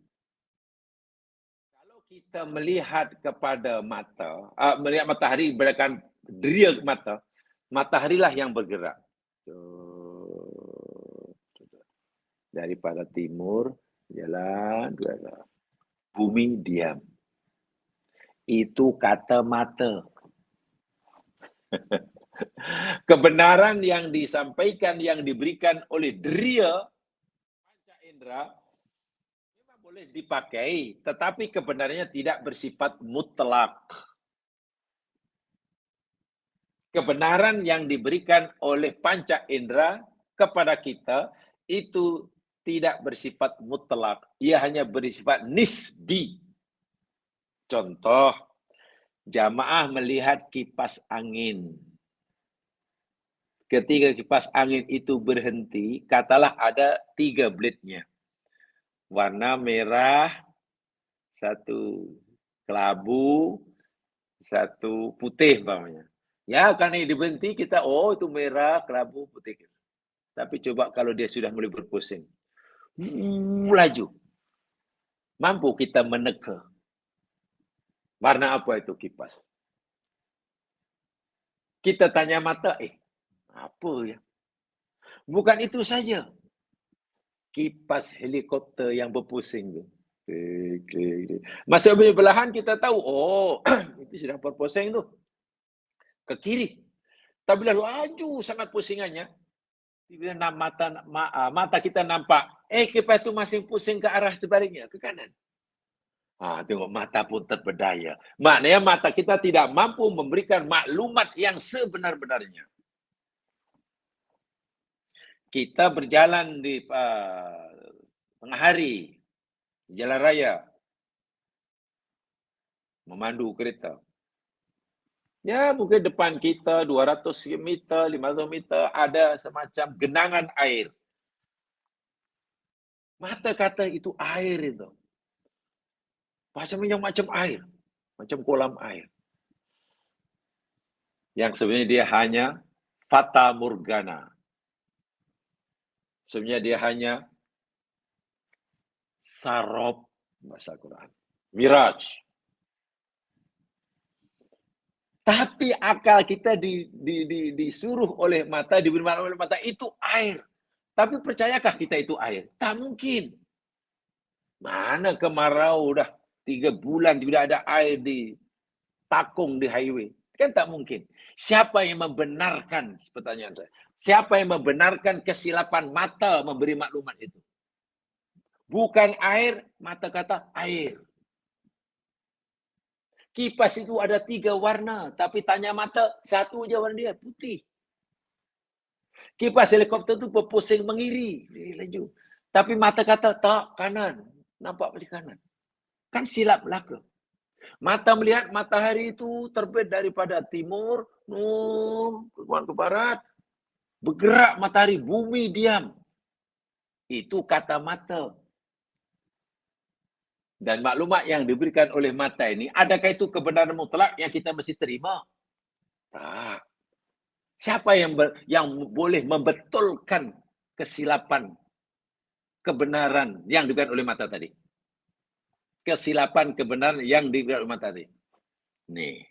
kalau kita melihat kepada mata, melihat matahari berdasarkan deria mata, mataharilah yang bergerak. Daripada timur jalan, bumi diam. Itu kata mata. Kebenaran yang disampaikan, yang diberikan oleh deria panca indera memang boleh dipakai, tetapi kebenarannya tidak bersifat mutlak. Kebenaran yang diberikan oleh panca indera kepada kita itu tidak bersifat mutlak. Ia hanya bersifat nisbi. Contoh, jamaah melihat kipas angin. Ketika kipas angin itu berhenti, katalah ada 3 blade-nya. Warna merah, satu kelabu, satu putih umpamanya. Ya, karena ini berhenti, kita, oh itu merah, kelabu, putih. Tapi coba kalau dia sudah mulai berpusing. Laju. Mampu kita meneka. Warna apa itu kipas? Kita tanya mata, apa ya? Bukan itu saja. Kipas helikopter yang berpusing tu. Masa berbelahan kita tahu, oh itu sudah berpusing tu. Ke kiri. Tapi lalu laju sangat pusingannya. Tiba-tiba mata kita nampak, kipas itu masih pusing ke arah sebaliknya, ke kanan. Tengok mata pun terpedaya. Maknanya mata kita tidak mampu memberikan maklumat yang sebenar-benarnya. Kita berjalan di tengah hari, di jalan raya, memandu kereta. Ya, mungkin depan kita 200 meter, 500 meter, ada semacam genangan air. Mata kata itu air itu. Macam air, macam kolam air. Yang sebenarnya dia hanya fata morgana. Sebenarnya dia hanya sarop bahasa Quran. Miraj. Tapi akal kita disuruh oleh mata, diberi makna oleh mata, itu air. Tapi percayakah kita itu air? Tak mungkin. Mana kemarau udah 3 bulan tidak ada air di takung di highway. Kan tak mungkin. Siapa yang membenarkan, pertanyaan saya, siapa yang membenarkan kesilapan mata memberi maklumat itu? Bukan air, mata kata air. Kipas itu ada 3 warna, tapi tanya mata, satu aja warna dia, putih. Kipas helikopter itu berpusing mengiri, laju. Tapi mata kata, tak, kanan. Nampak macam kanan. Kan silap belaka. Mata melihat matahari itu terbit daripada timur, ke barat. Bergerak matahari, bumi diam. Itu kata mata. Dan maklumat yang diberikan oleh mata ini, adakah itu kebenaran mutlak yang kita mesti terima? Tak. Siapa yang boleh membetulkan kesilapan kebenaran yang diberikan oleh mata tadi? Kesilapan kebenaran yang diberikan oleh mata tadi. Nih.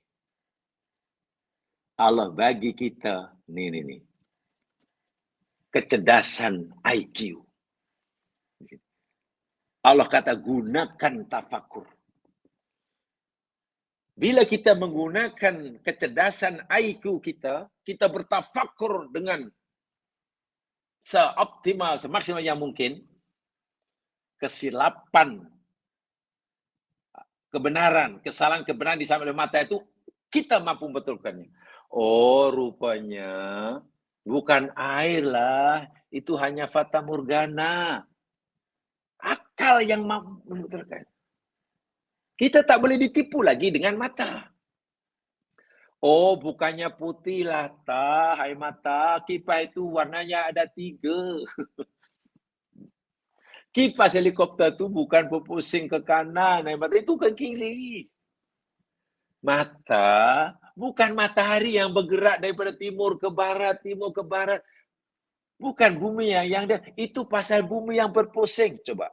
Allah bagi kita, nih. Kecerdasan IQ. Allah kata gunakan tafakur. Bila kita menggunakan kecerdasan IQ kita, kita bertafakur dengan seoptimal, semaksimal yang mungkin, kesilapan, kebenaran, kesalahan kebenaran disampaikan oleh mata itu, kita mampu betulkannya. Oh, rupanya bukan air lah, itu hanya fata morgana. Akal yang mampu membetulkan. Kita tak boleh ditipu lagi dengan mata. Oh, bukannya putih lah, tak. Hai mata, kipas itu warnanya ada 3. Kipas helikopter itu bukan berpusing ke kanan, hai mata, itu ke kiri. Mata bukan matahari yang bergerak daripada timur ke barat, Bukan bumi yang itu pasal bumi yang berpusing. Coba.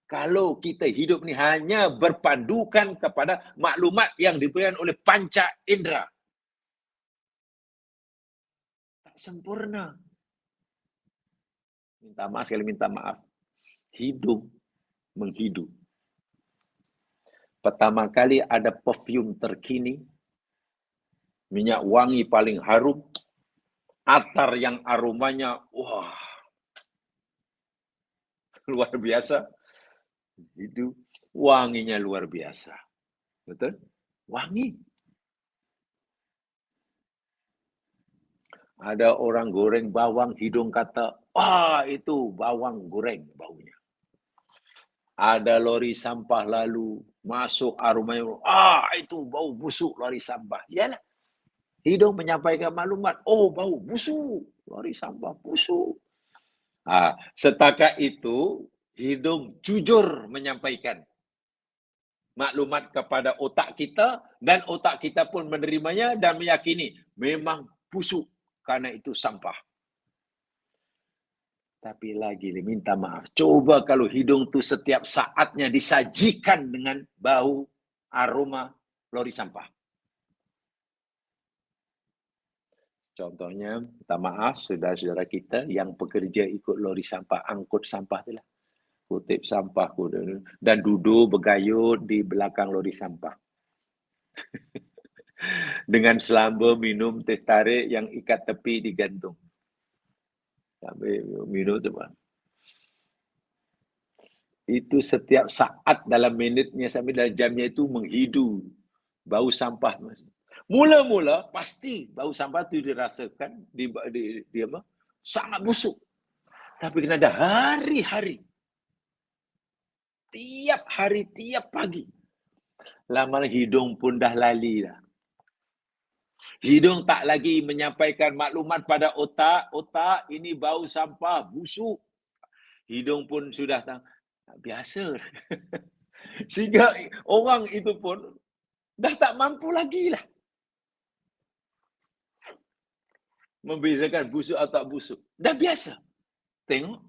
Kalau kita hidup ni hanya berpandukan kepada maklumat yang diberikan oleh panca indera, tak sempurna. Minta maaf sekali, minta maaf. Hidung menghidup. Pertama kali ada perfume terkini, minyak wangi paling harum, atar yang aromanya, wah, luar biasa. Itu wanginya luar biasa. Betul? Wangi. Ada orang goreng bawang, hidung kata, itu bawang goreng baunya. Ada lori sampah lalu, masuk aromanya, itu bau busuk lori sampah. Yalah. Hidung menyampaikan maklumat, bau busuk, lori sampah busuk. Setakat itu, hidung jujur menyampaikan maklumat kepada otak kita, dan otak kita pun menerimanya dan meyakini memang busuk karena itu sampah. Tapi lagi minta maaf, coba kalau hidung tu setiap saatnya disajikan dengan bau aroma lori sampah. Contohnya, minta maaf saudara-saudara kita yang bekerja ikut lori sampah, angkut sampah itulah. Kutip sampah dan duduk bergayut di belakang lori sampah. Dengan selamba minum teh tarik yang ikat tepi digantung. Sampai minum tu, Bang. Itu setiap saat dalam minitnya sampai dalam jamnya itu menghidu bau sampah. Mula-mula pasti bau sampah itu dirasakan di apa? Sangat busuk. Tapi kena ada hari-hari, tiap hari, tiap pagi. Lama hidung pun dah lali dah. Hidung tak lagi menyampaikan maklumat pada otak, otak ini bau sampah, busuk. Hidung pun sudah biasa. Sehingga orang itu pun dah tak mampu lagi lah membezakan busuk atau tak busuk. Dah biasa. Tengok.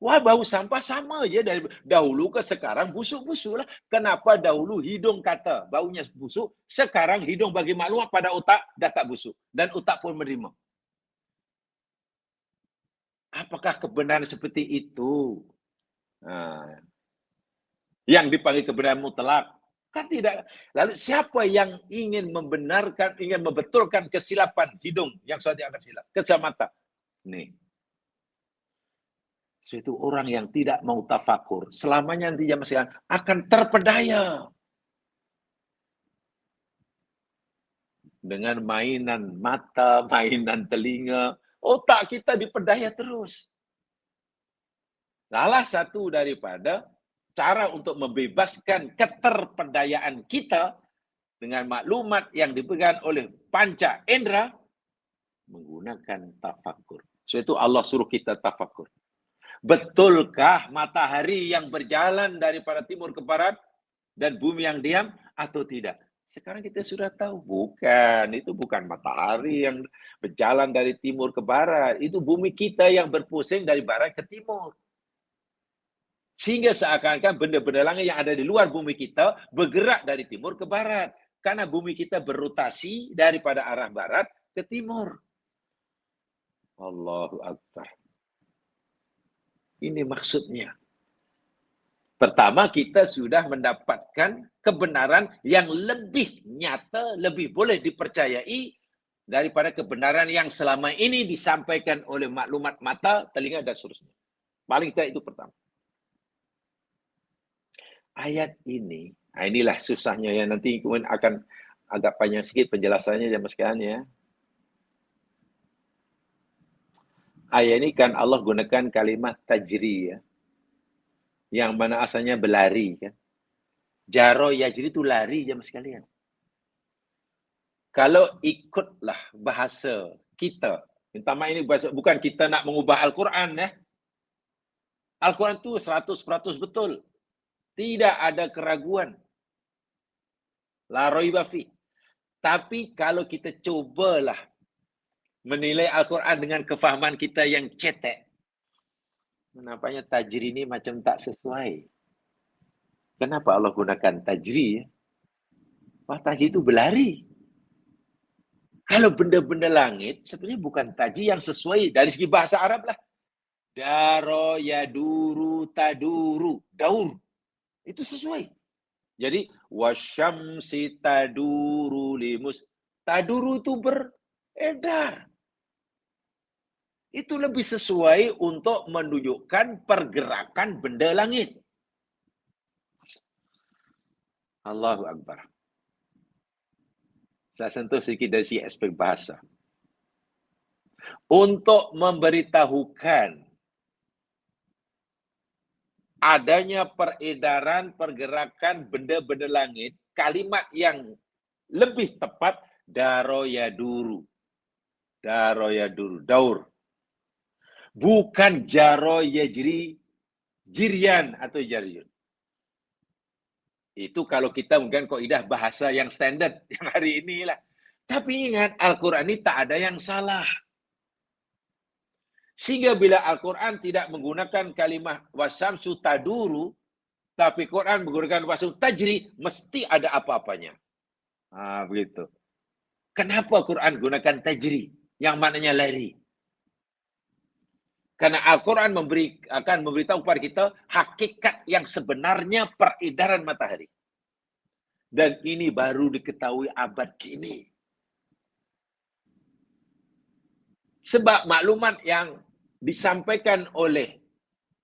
Wah, bau sampah sama je dari dahulu ke sekarang busuk-busuk lah. Kenapa dahulu hidung kata baunya busuk, sekarang hidung bagi maklumat pada otak dah tak busuk. Dan otak pun menerima. Apakah kebenaran seperti itu? Yang dipanggil kebenaran mutlak. Kan tidak. Lalu siapa yang ingin membenarkan, ingin membetulkan kesilapan hidung yang sudah dianggap silap? Kacamata. Nih. Itu orang yang tidak mau tafakur, selamanya nanti zaman sekarang akan terpedaya dengan mainan mata, mainan telinga. Otak kita dipedaya terus. Salah satu daripada cara untuk membebaskan keterpedayaan kita dengan maklumat yang diberikan oleh panca indera menggunakan tafakur. So itu Allah suruh kita tafakur. Betulkah matahari yang berjalan daripada timur ke barat dan bumi yang diam atau tidak? Sekarang kita sudah tahu, bukan. Itu bukan matahari yang berjalan dari timur ke barat. Itu bumi kita yang berpusing dari barat ke timur. Sehingga seakan-akan benda-benda langit yang ada di luar bumi kita bergerak dari timur ke barat. Karena bumi kita berotasi daripada arah barat ke timur. Allahu Akbar. Ini maksudnya. Pertama, kita sudah mendapatkan kebenaran yang lebih nyata, lebih boleh dipercayai daripada kebenaran yang selama ini disampaikan oleh maklumat mata, telinga, dan seterusnya. Paling tidak itu pertama. Ayat ini, inilah susahnya ya, nanti kemudian akan agak panjang sedikit penjelasannya zaman sekarang ya. Ayat ini kan Allah gunakan kalimat tajri ya, yang mana asalnya berlari kan. Jaro yajri itu lari jemaah sekalian. Kalau ikutlah bahasa kita, minta maaf ini bahasa, bukan kita nak mengubah Al-Quran ya. Al-Quran itu 100% betul. Tidak ada keraguan. La raiba fi. Tapi kalau kita cobalah menilai Al-Quran dengan kefahaman kita yang cetek, nampaknya tajri ini macam tak sesuai. Kenapa Allah gunakan tajri ya? Wah, tajri itu berlari. Kalau benda-benda langit, sebenarnya bukan taji yang sesuai dari segi bahasa Arab lah. Daro, yaduru, taduru, daur. Itu sesuai. Jadi, wasyamsi taduru limus. Taduru itu beredar. Itu lebih sesuai untuk menunjukkan pergerakan benda langit. Allahu Akbar. Saya sentuh sedikit dari segi aspek bahasa. Untuk memberitahukan adanya peredaran pergerakan benda-benda langit, kalimat yang lebih tepat daro yaduru. Daro yaduru, daur. Bukan jaro yajri, jirian atau jariyun. Itu kalau kita mungkin kaidah bahasa yang standar yang hari ini lah. Tapi ingat, Al-Quran ini tak ada yang salah. Sehingga bila Al-Quran tidak menggunakan kalimat wasamsu taduru, tapi Quran menggunakan wasamsu tajri, mesti ada apa-apanya. Begitu. Kenapa Quran gunakan tajri, yang maknanya lari? Karena Al-Quran akan memberitahu kepada kita hakikat yang sebenarnya peredaran matahari. Dan ini baru diketahui abad kini. Sebab maklumat yang disampaikan oleh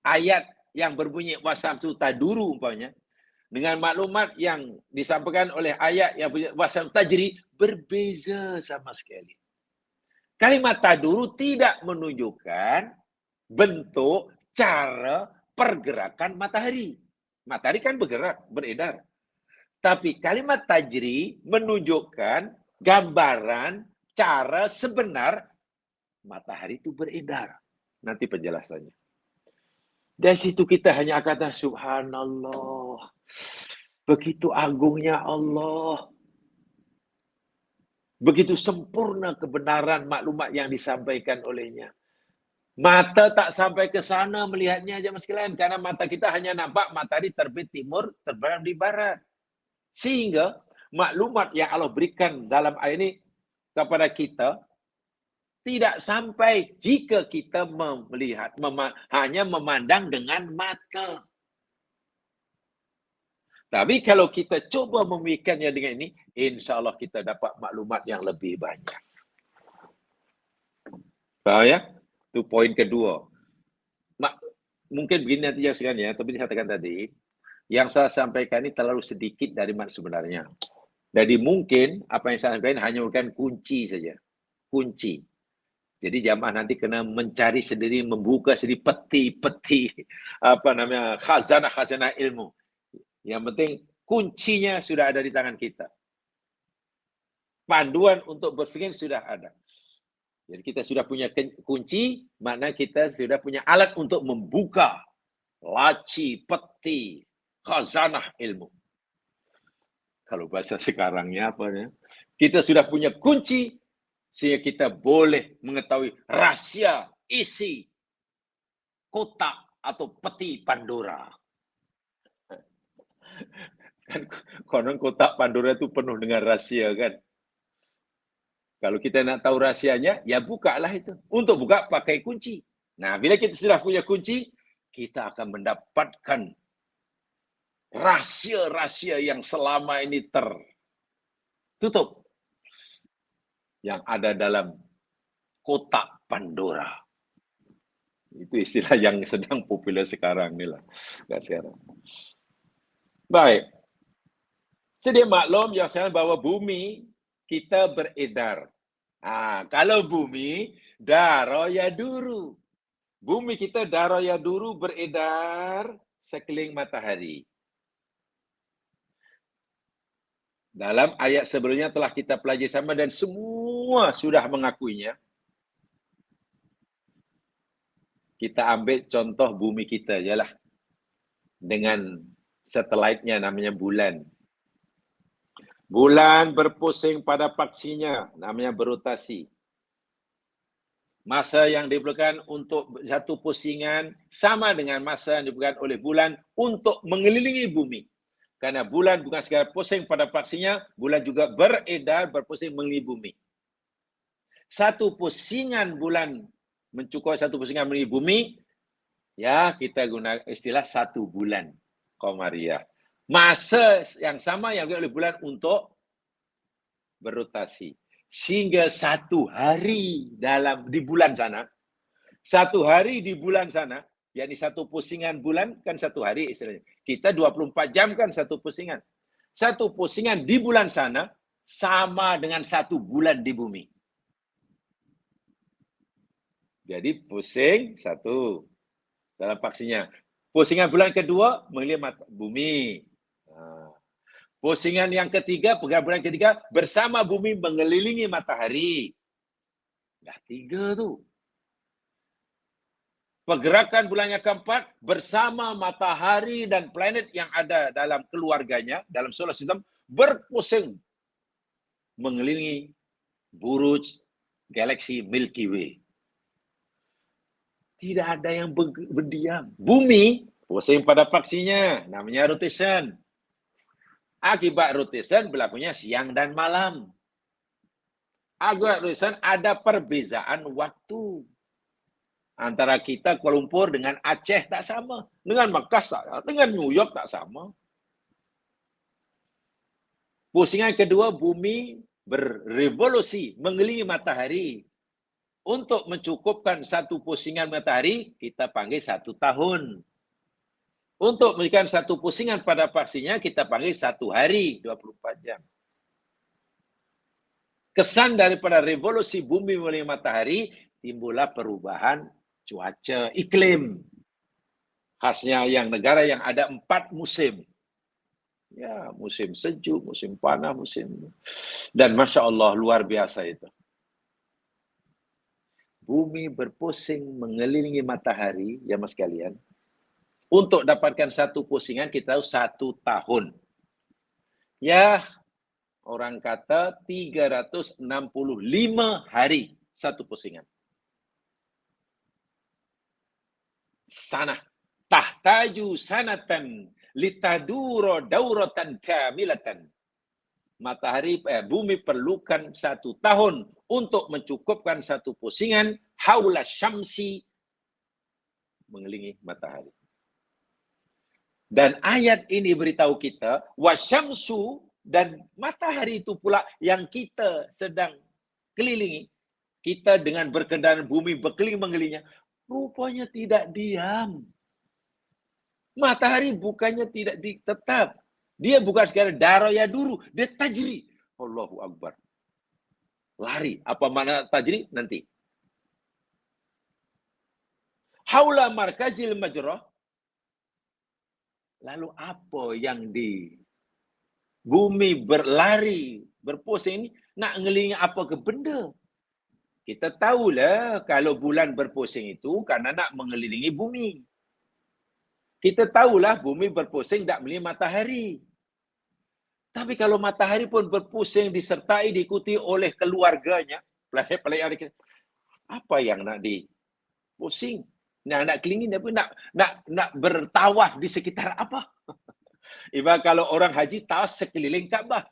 ayat yang berbunyi wasamtu taduru umpamanya, dengan maklumat yang disampaikan oleh ayat yang berbunyi wasamtu tajri, berbeza sama sekali. Kalimat taduru tidak menunjukkan bentuk, cara, pergerakan matahari. Matahari kan bergerak, beredar. Tapi kalimat tajri menunjukkan gambaran cara sebenar matahari itu beredar. Nanti penjelasannya. Dari situ kita hanya kata subhanallah. Begitu agungnya Allah. Begitu sempurna kebenaran maklumat yang disampaikan olehnya. Mata tak sampai ke sana melihatnya aja sekalian. Karena mata kita hanya nampak matahari terbit timur, terbenam di barat. Sehingga maklumat yang Allah berikan dalam ayat ini kepada kita tidak sampai jika kita melihat, hanya memandang dengan mata. Tapi kalau kita coba memikirkannya dengan ini, insya Allah kita dapat maklumat yang lebih banyak. Faham ya? Itu poin kedua. Mungkin begini nanti ya sekarang ya, tapi saya katakan tadi, yang saya sampaikan ini terlalu sedikit dari makna sebenarnya. Jadi mungkin apa yang saya sampaikan hanya bukan kunci saja. Kunci. Jadi jamaah nanti kena mencari sendiri, membuka sendiri peti-peti khazanah-khazanah ilmu. Yang penting kuncinya sudah ada di tangan kita. Panduan untuk berpikir sudah ada. Jadi kita sudah punya kunci, makna kita sudah punya alat untuk membuka laci, peti, khazanah ilmu. Kalau bahasa sekarangnya apa ya? Kita sudah punya kunci sehingga kita boleh mengetahui rahasia isi kotak atau peti Pandora. Kan konon kotak Pandora itu penuh dengan rahasia kan. Kalau kita nak tahu rahasianya, ya bukalah itu. Untuk buka pakai kunci. Nah, bila kita sudah punya kunci, kita akan mendapatkan rahasia-rahasia yang selama ini tertutup. Yang ada dalam kotak Pandora. Itu istilah yang sedang populer sekarang ni lah. Sekarang. Baik. Sedia maklum yang saya bahwa bumi kita beredar. Kalau bumi daraya duru. Bumi kita daraya duru beredar sekeliling matahari. Dalam ayat sebelumnya telah kita pelajari sama dan semua sudah mengakuinya. Kita ambil contoh bumi kita je lah. Dengan satelitnya namanya bulan. Bulan berpusing pada paksinya, namanya berotasi. Masa yang diperlukan untuk satu pusingan sama dengan masa yang diperlukan oleh bulan untuk mengelilingi bumi. Karena bulan bukan sekadar pusing pada paksinya, bulan juga beredar, berpusing mengelilingi bumi. Satu pusingan bulan mencukupi satu pusingan mengelilingi bumi, ya kita guna istilah satu bulan Qamariah. Masa yang sama yang diperlukan oleh bulan untuk berotasi. Sehingga satu hari di bulan sana, satu hari di bulan sana, yakni satu pusingan bulan kan satu hari istilahnya. Kita 24 jam kan satu pusingan. Satu pusingan di bulan sana sama dengan satu bulan di bumi. Jadi pusing satu dalam paksinya. Pusingan bulan kedua mengelilingi bumi. Pusingan yang ketiga, bulan ketiga, bersama bumi mengelilingi matahari. Dah 3 tu. Pergerakan bulan yang keempat, bersama matahari dan planet yang ada dalam keluarganya, dalam solar system, berpusing mengelilingi buruj galaksi Milky Way. Tidak ada yang berdiam. Bumi pusing pada paksinya, namanya rotation. Akibat rotation berlakunya siang dan malam. Akibat rotation ada perbezaan waktu. Antara kita Kuala Lumpur dengan Aceh tak sama. Dengan Makkah tak sama. Dengan New York tak sama. Pusingan kedua, bumi berevolusi mengelilingi matahari. Untuk mencukupkan satu pusingan matahari, kita panggil 1 tahun. Untuk memberikan satu pusingan pada paksinya, kita panggil 1 hari, 24 jam. Kesan daripada revolusi bumi mengelilingi matahari, timbullah perubahan cuaca iklim. Khasnya yang negara yang ada 4 musim. Ya, musim sejuk, musim panas, musim... Dan Masya Allah, luar biasa itu. Bumi berpusing mengelilingi matahari, ya mas kalian. Untuk dapatkan satu pusingan, kita harus 1 tahun. Ya, orang kata 365 hari satu pusingan. Sana. Tahtaju sanatan litaduro dauratan kamilatan. Matahari, bumi perlukan 1 tahun untuk mencukupkan satu pusingan haula syamsi mengelilingi matahari. Dan ayat ini beritahu kita, wasyamsu, dan matahari itu pula yang kita sedang kelilingi. Kita dengan berkendaraan bumi berkeliling mengelilingnya, rupanya tidak diam. Matahari bukannya tidak tetap. Dia bukan sekadar daraya dulu, dia tajri. Allahu Akbar. Lari. Apa makna tajri? Nanti. Haula markazil majrah. Lalu apa yang di bumi berlari, berpusing ini, nak ngelilingi apa ke benda? Kita tahulah kalau bulan berpusing itu karena nak mengelilingi bumi. Kita tahulah bumi berpusing tak mengelilingi matahari. Tapi kalau matahari pun berpusing disertai diikuti oleh keluarganya, planet-planet, apa yang nak dipusing? Nak kelilingi, nak bertawaf di sekitar apa? Ibarat kalau orang haji tawaf sekeliling Kaabah.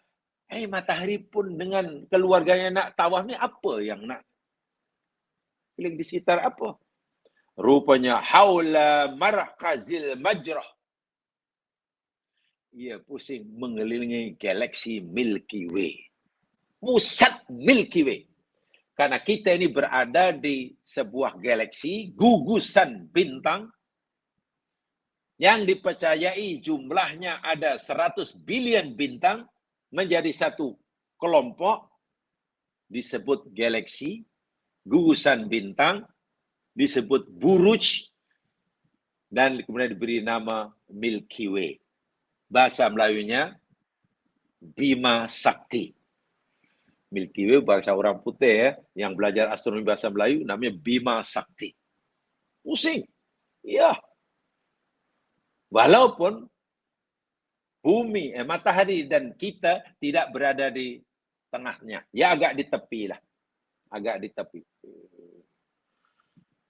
Matahari pun dengan keluarganya nak tawaf ni apa yang nak keliling di sekitar apa? Rupanya haula markazil majrah. Ia pusing mengelilingi galaksi Milky Way. Pusat Milky Way. Karena kita ini berada di sebuah galaksi, gugusan bintang, yang dipercayai jumlahnya ada 100 bilion bintang, menjadi satu kelompok, disebut galaksi, gugusan bintang, disebut buruj, dan kemudian diberi nama Milky Way. Bahasa Melayunya Bima Sakti. Milky Way bahasa orang putih ya, yang belajar astronomi bahasa Melayu namanya Bima Sakti. Pusing. Ya. Walaupun bumi, matahari dan kita tidak berada di tengahnya. Ya agak di tepi lah. Agak di tepi.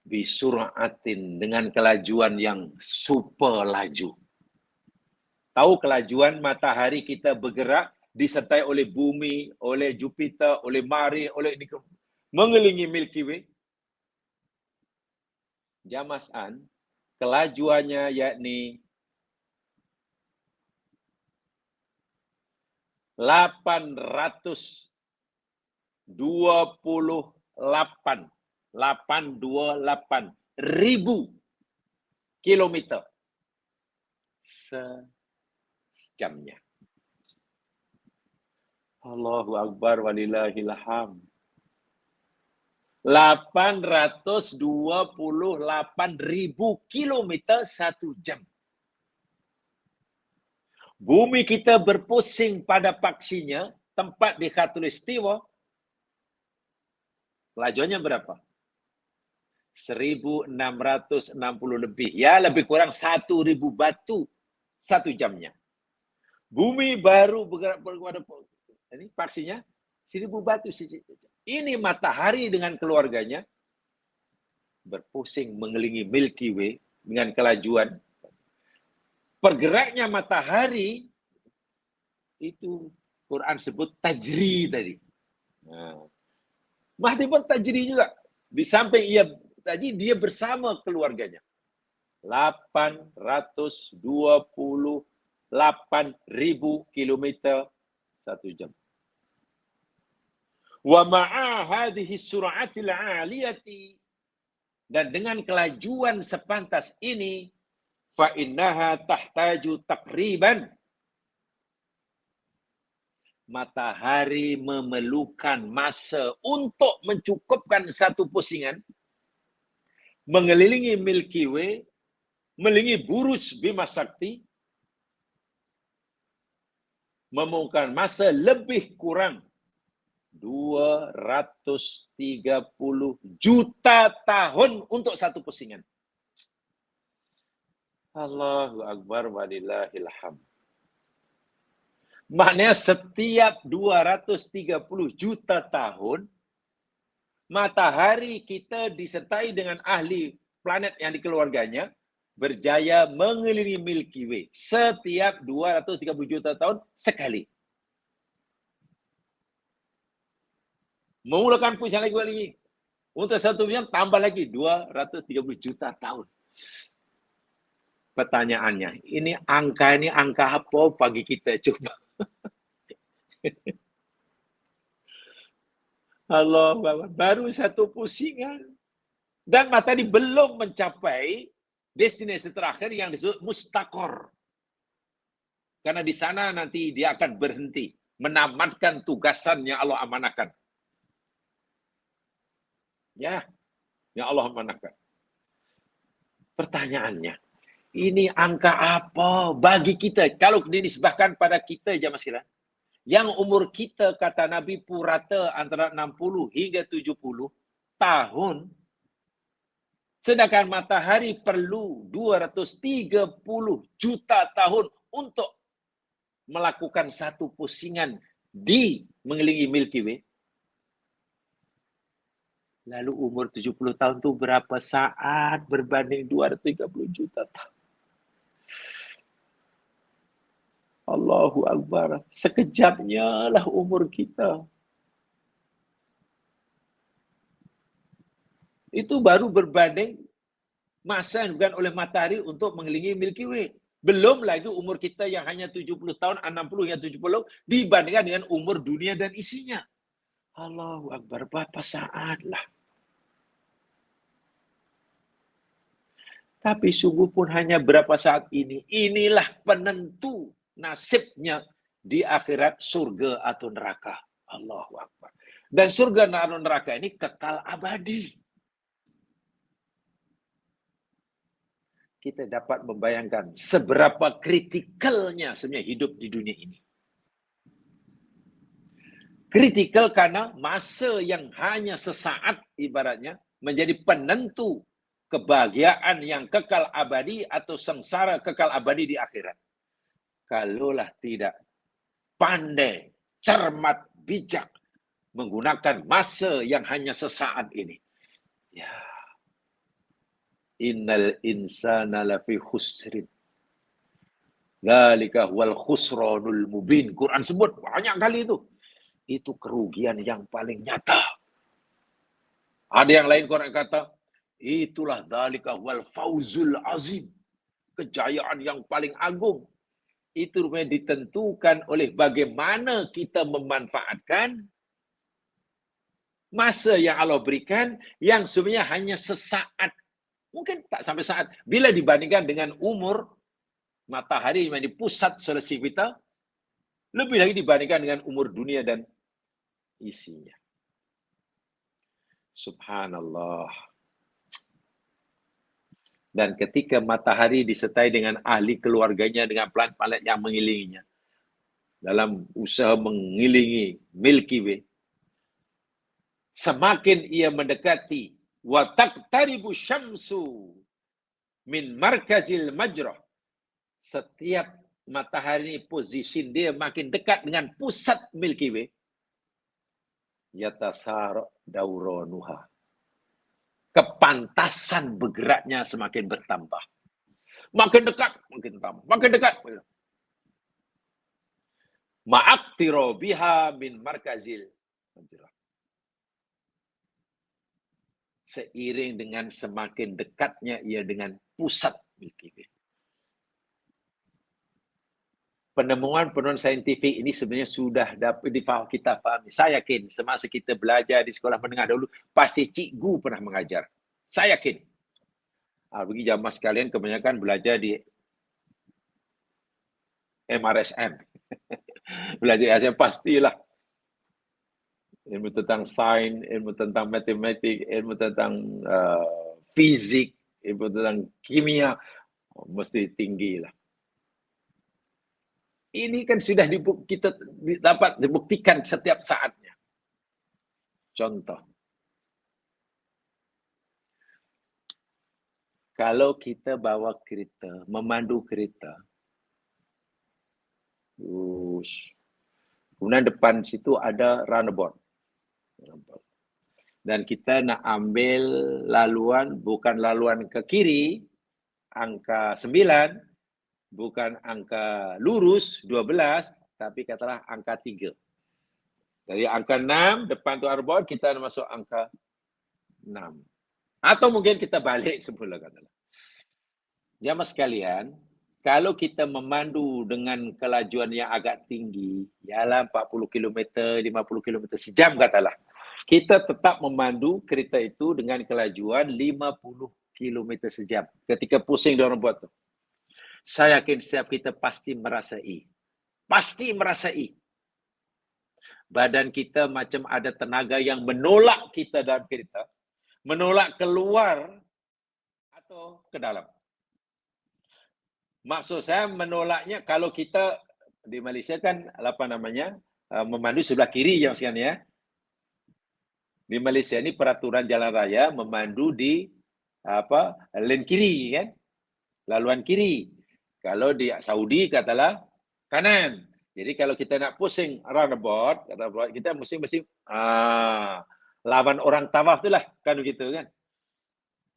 Bisur'atin, dengan kelajuan yang super laju. Tahu kelajuan matahari kita bergerak disertai oleh bumi, oleh Jupiter, oleh Mars, oleh ini mengelilingi Milky Way. Jamasan, kelajuannya yakni 828 ribu kilometer sejamnya. Allahu Akbar walillahil hamd. 828 ribu kilometer 1 jam. Bumi kita berpusing pada paksinya, tempat di Khatulistiwa, kelajuannya berapa? 1.660 lebih. Ya, lebih kurang 1.000 batu 1 jamnya. Bumi baru bergerak pada ini paksinya 1.000 batu. Ini matahari dengan keluarganya berpusing mengelilingi Milky Way dengan kelajuan. Pergeraknya matahari itu Quran sebut tajri tadi. Mahdi pun tajri juga. Di samping ia tadi, dia bersama keluarganya. 828 ribu kilometer 1 jam. Wa ma'a hadhihi sur'atil 'aliyati, dan dengan kelajuan sepantas ini, fa innaha tahtaju taqriban, matahari memerlukan masa untuk mencukupkan satu pusingan mengelilingi Milky Way, mengelilingi Buruj Bima Sakti, memerlukan masa lebih kurang 230 juta tahun untuk satu pusingan. Allahu Akbar walillahil hamd. Maknanya setiap 230 juta tahun, matahari kita disertai dengan ahli planet yang dikeluarganya berjaya mengelilingi Milky Way setiap 230 juta tahun sekali. Memulakan puncak lagi. Untuk satu jam tambah lagi 230 juta tahun. Pertanyaannya, ini angka apa bagi kita? Coba. Allah, baru satu pusingan. Dan matahari belum mencapai destinasi terakhir yang disebut mustaqor. Karena di sana nanti dia akan berhenti, menamatkan tugasan yang Allah amanahkan. Ya, yang Allah amanahkan. Pertanyaannya, ini angka apa bagi kita? Kalau dinisbahkan pada kita jamaah sekalian, yang umur kita kata Nabi purata antara 60 hingga 70 tahun, sedangkan matahari perlu 230 juta tahun untuk melakukan satu pusingan di mengelilingi Milky Way. Lalu umur 70 tahun itu berapa saat berbanding 230 juta tahun? Allahu Akbar. Sekejapnya lah umur kita. Itu baru berbanding masa yang diberikan oleh matahari untuk mengelilingi Milky Way. Belum lagi umur kita yang hanya 70 tahun, 60 hingga 70 dibandingkan dengan umur dunia dan isinya. Allahu Akbar, berapa saat lah. Tapi sungguh pun hanya berapa saat ini. Inilah penentu nasibnya di akhirat, surga atau neraka. Allahu Akbar. Dan surga dan neraka ini kekal abadi. Kita dapat membayangkan seberapa kritikalnya sebenarnya hidup di dunia ini. Kritikal karena masa yang hanya sesaat ibaratnya menjadi penentu kebahagiaan yang kekal abadi atau sengsara kekal abadi di akhirat. Kalaulah tidak pandai, cermat, bijak menggunakan masa yang hanya sesaat ini. Ya. Innal insana lafi khusrin. Dzalika huwal khusranul mubin. Quran sebut banyak kali itu. Itu kerugian yang paling nyata. Ada yang lain Quran kata, itulah dzalika huwal fauzul azim. Kejayaan yang paling agung. Itu rupanya ditentukan oleh bagaimana kita memanfaatkan masa yang Allah berikan yang sebenarnya hanya sesaat. Mungkin tak sampai saat. Bila dibandingkan dengan umur matahari yang di pusat seleksi kita, lebih lagi dibandingkan dengan umur dunia dan isinya. Subhanallah. Dan ketika matahari disertai dengan ahli keluarganya, dengan planet-planet yang mengelilinginya, dalam usaha mengelilingi Milky Way, semakin ia mendekati wa taqtaribu syamsu min markazil majrah, setiap matahari posisi dia makin dekat dengan pusat Milky Way, yatasara dauranuha, kepantasan bergeraknya semakin bertambah. Makin dekat, makin tambah. Makin dekat. Ma'aktiro biha min markazil majrah. Seiring dengan semakin dekatnya ia dengan pusat Milky Way. penemuan saintifik ini sebenarnya sudah dapat kita fahami. Saya yakin semasa kita belajar di sekolah menengah dahulu, pasti cikgu pernah mengajar. Saya yakin. Bagi jamaah sekalian, kebanyakan belajar di MRSM. Belajar ASM pastilah. Ilmu tentang sains, ilmu tentang matematik, ilmu tentang fizik, ilmu tentang kimia, mesti tinggi lah. Ini kan sudah kita dapat dibuktikan setiap saatnya. Contoh, kalau kita bawa kereta, memandu kereta, kemudian depan situ ada runabout. Dan kita nak ambil laluan, bukan laluan ke kiri, angka 9, bukan angka lurus 12, tapi katalah angka 3. Dari angka 6, depan tu runabout, kita masuk angka 6. Atau mungkin kita balik semula katalah. Jamaah sekalian, kalau kita memandu dengan kelajuan yang agak tinggi, ialah 40 km, 50 km sejam katalah. Kita tetap memandu kereta itu dengan kelajuan 50 km sejam. Ketika pusing dia orang buat tu. Saya yakin setiap kita pasti merasai. Pasti merasai. Badan kita macam ada tenaga yang menolak kita dalam kereta. Menolak keluar atau ke dalam. Maksud saya menolaknya kalau kita di Malaysia kan memandu sebelah kiri yang sekian ya. Di Malaysia ini peraturan jalan raya memandu di lane kiri kan, laluan kiri. Kalau di Saudi katalah kanan. Jadi kalau kita nak pusing roundabout, kita mesti lawan orang tawaf tu lah kan begitu kan.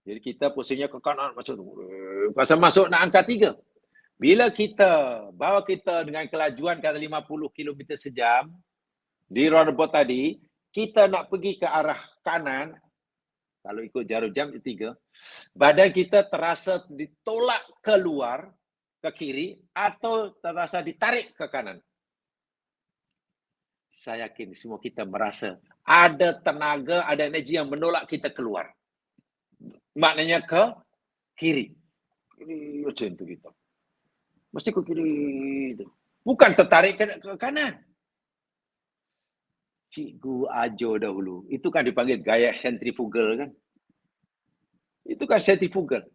Jadi kita pusingnya ke kanan macam tu. Pasal masuk nak angka 3. Bila kita bawa kita dengan kelajuan kata 50 km sejam di roundabout tadi, kita nak pergi ke arah kanan, kalau ikut jarum jam 3, badan kita terasa ditolak keluar ke kiri atau terasa ditarik ke kanan. Saya yakin semua kita merasa ada tenaga, ada energi yang menolak kita keluar. Maknanya ke kiri. Kiri macam tu kita. Mesti ke kiri itu. Bukan tertarik ke kanan. Cikgu ajar dahulu. Itu kan dipanggil gaya sentrifugal kan. Itu kan sentrifugal.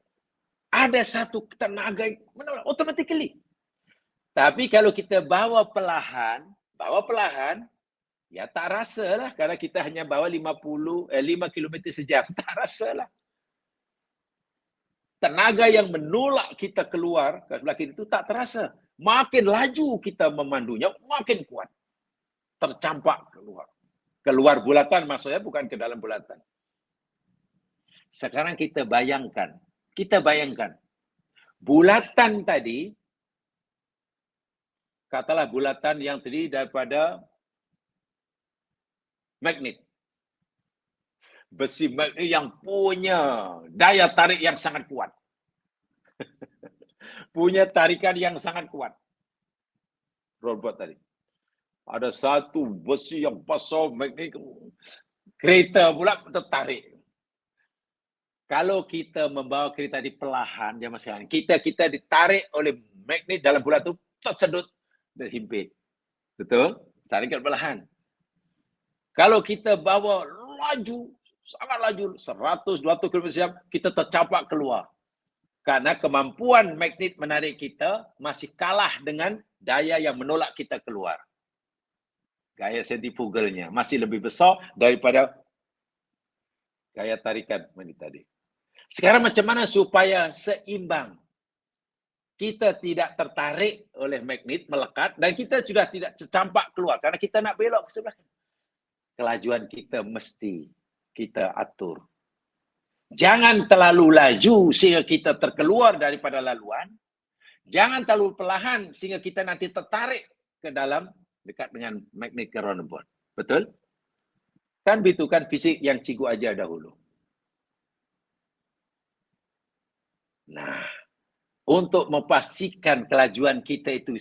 Ada satu tenaga yang menolak automatically. Tapi kalau kita bawa pelahan, ya tak rasa lah. Kalau kita hanya bawa 5 km sejam, tak rasa lah. Tenaga yang menolak kita keluar ke sebelah kiri itu tak terasa. Makin laju kita memandunya, makin kuat. Tercampak keluar. Keluar bulatan maksudnya, bukan ke dalam bulatan. Sekarang kita bayangkan. Bulatan tadi, katalah bulatan yang terdiri daripada magnet. Besi magnet yang punya daya tarik yang sangat kuat. Punya tarikan yang sangat kuat. Robot tadi. Ada satu besi yang besar magnet, kereta pula tertarik. Kalau kita membawa kereta di perlahan, jamaah sekalian, kita ditarik oleh magnet dalam bulan itu, tersedut dan himpit. Betul? Tarikan perlahan. Kalau kita bawa laju, sangat laju, 100-200 km/jam, kita tercampak keluar. Karena kemampuan magnet menarik kita masih kalah dengan daya yang menolak kita keluar. Gaya sentrifugalnya masih lebih besar daripada gaya tarikan magnet tadi. Sekarang macam mana supaya seimbang? Kita tidak tertarik oleh magnet melekat dan kita sudah tidak tercampak keluar karena kita nak belok ke sebelah. Kelajuan kita mesti kita atur. Jangan terlalu laju sehingga kita terkeluar daripada laluan. Jangan terlalu perlahan sehingga kita nanti tertarik ke dalam dekat dengan magnet ke roundabout. Betul? Kan begitu kan fisik yang cikgu ajar dahulu. Nah, untuk memastikan kelajuan kita itu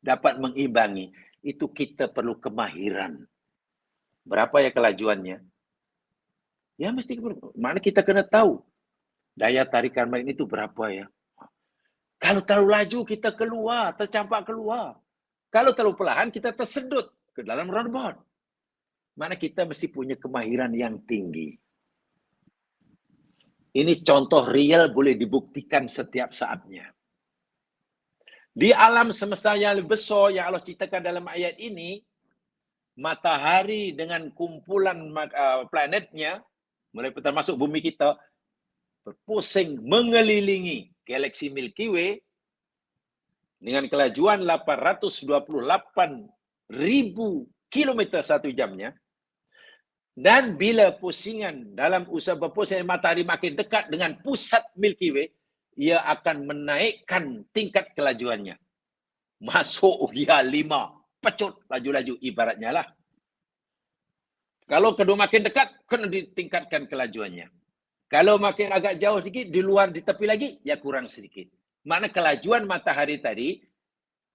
dapat mengimbangi, itu kita perlu kemahiran. Berapa ya kelajuannya? Ya mesti, mana kita kena tahu daya tarikan main itu berapa ya. Kalau terlalu laju kita keluar, tercampak keluar. Kalau terlalu perlahan kita tersedut ke dalam roundabout. Mana kita mesti punya kemahiran yang tinggi. Ini contoh real boleh dibuktikan setiap saatnya. Di alam semesta yang lebih besar yang Allah ceritakan dalam ayat ini, matahari dengan kumpulan planetnya, mulai termasuk bumi kita, berpusing mengelilingi galaksi Milky Way dengan kelajuan 828.000 kilometer satu jamnya. Dan bila pusingan dalam usaha berpusing matahari makin dekat dengan pusat Milky Way, ia akan menaikkan tingkat kelajuannya. Masuk usia 5, pecut laju-laju ibaratnya lah. Kalau kedua makin dekat, kena ditingkatkan kelajuannya. Kalau makin agak jauh sedikit, di luar, di tepi lagi, ya kurang sedikit. Makna kelajuan matahari tadi,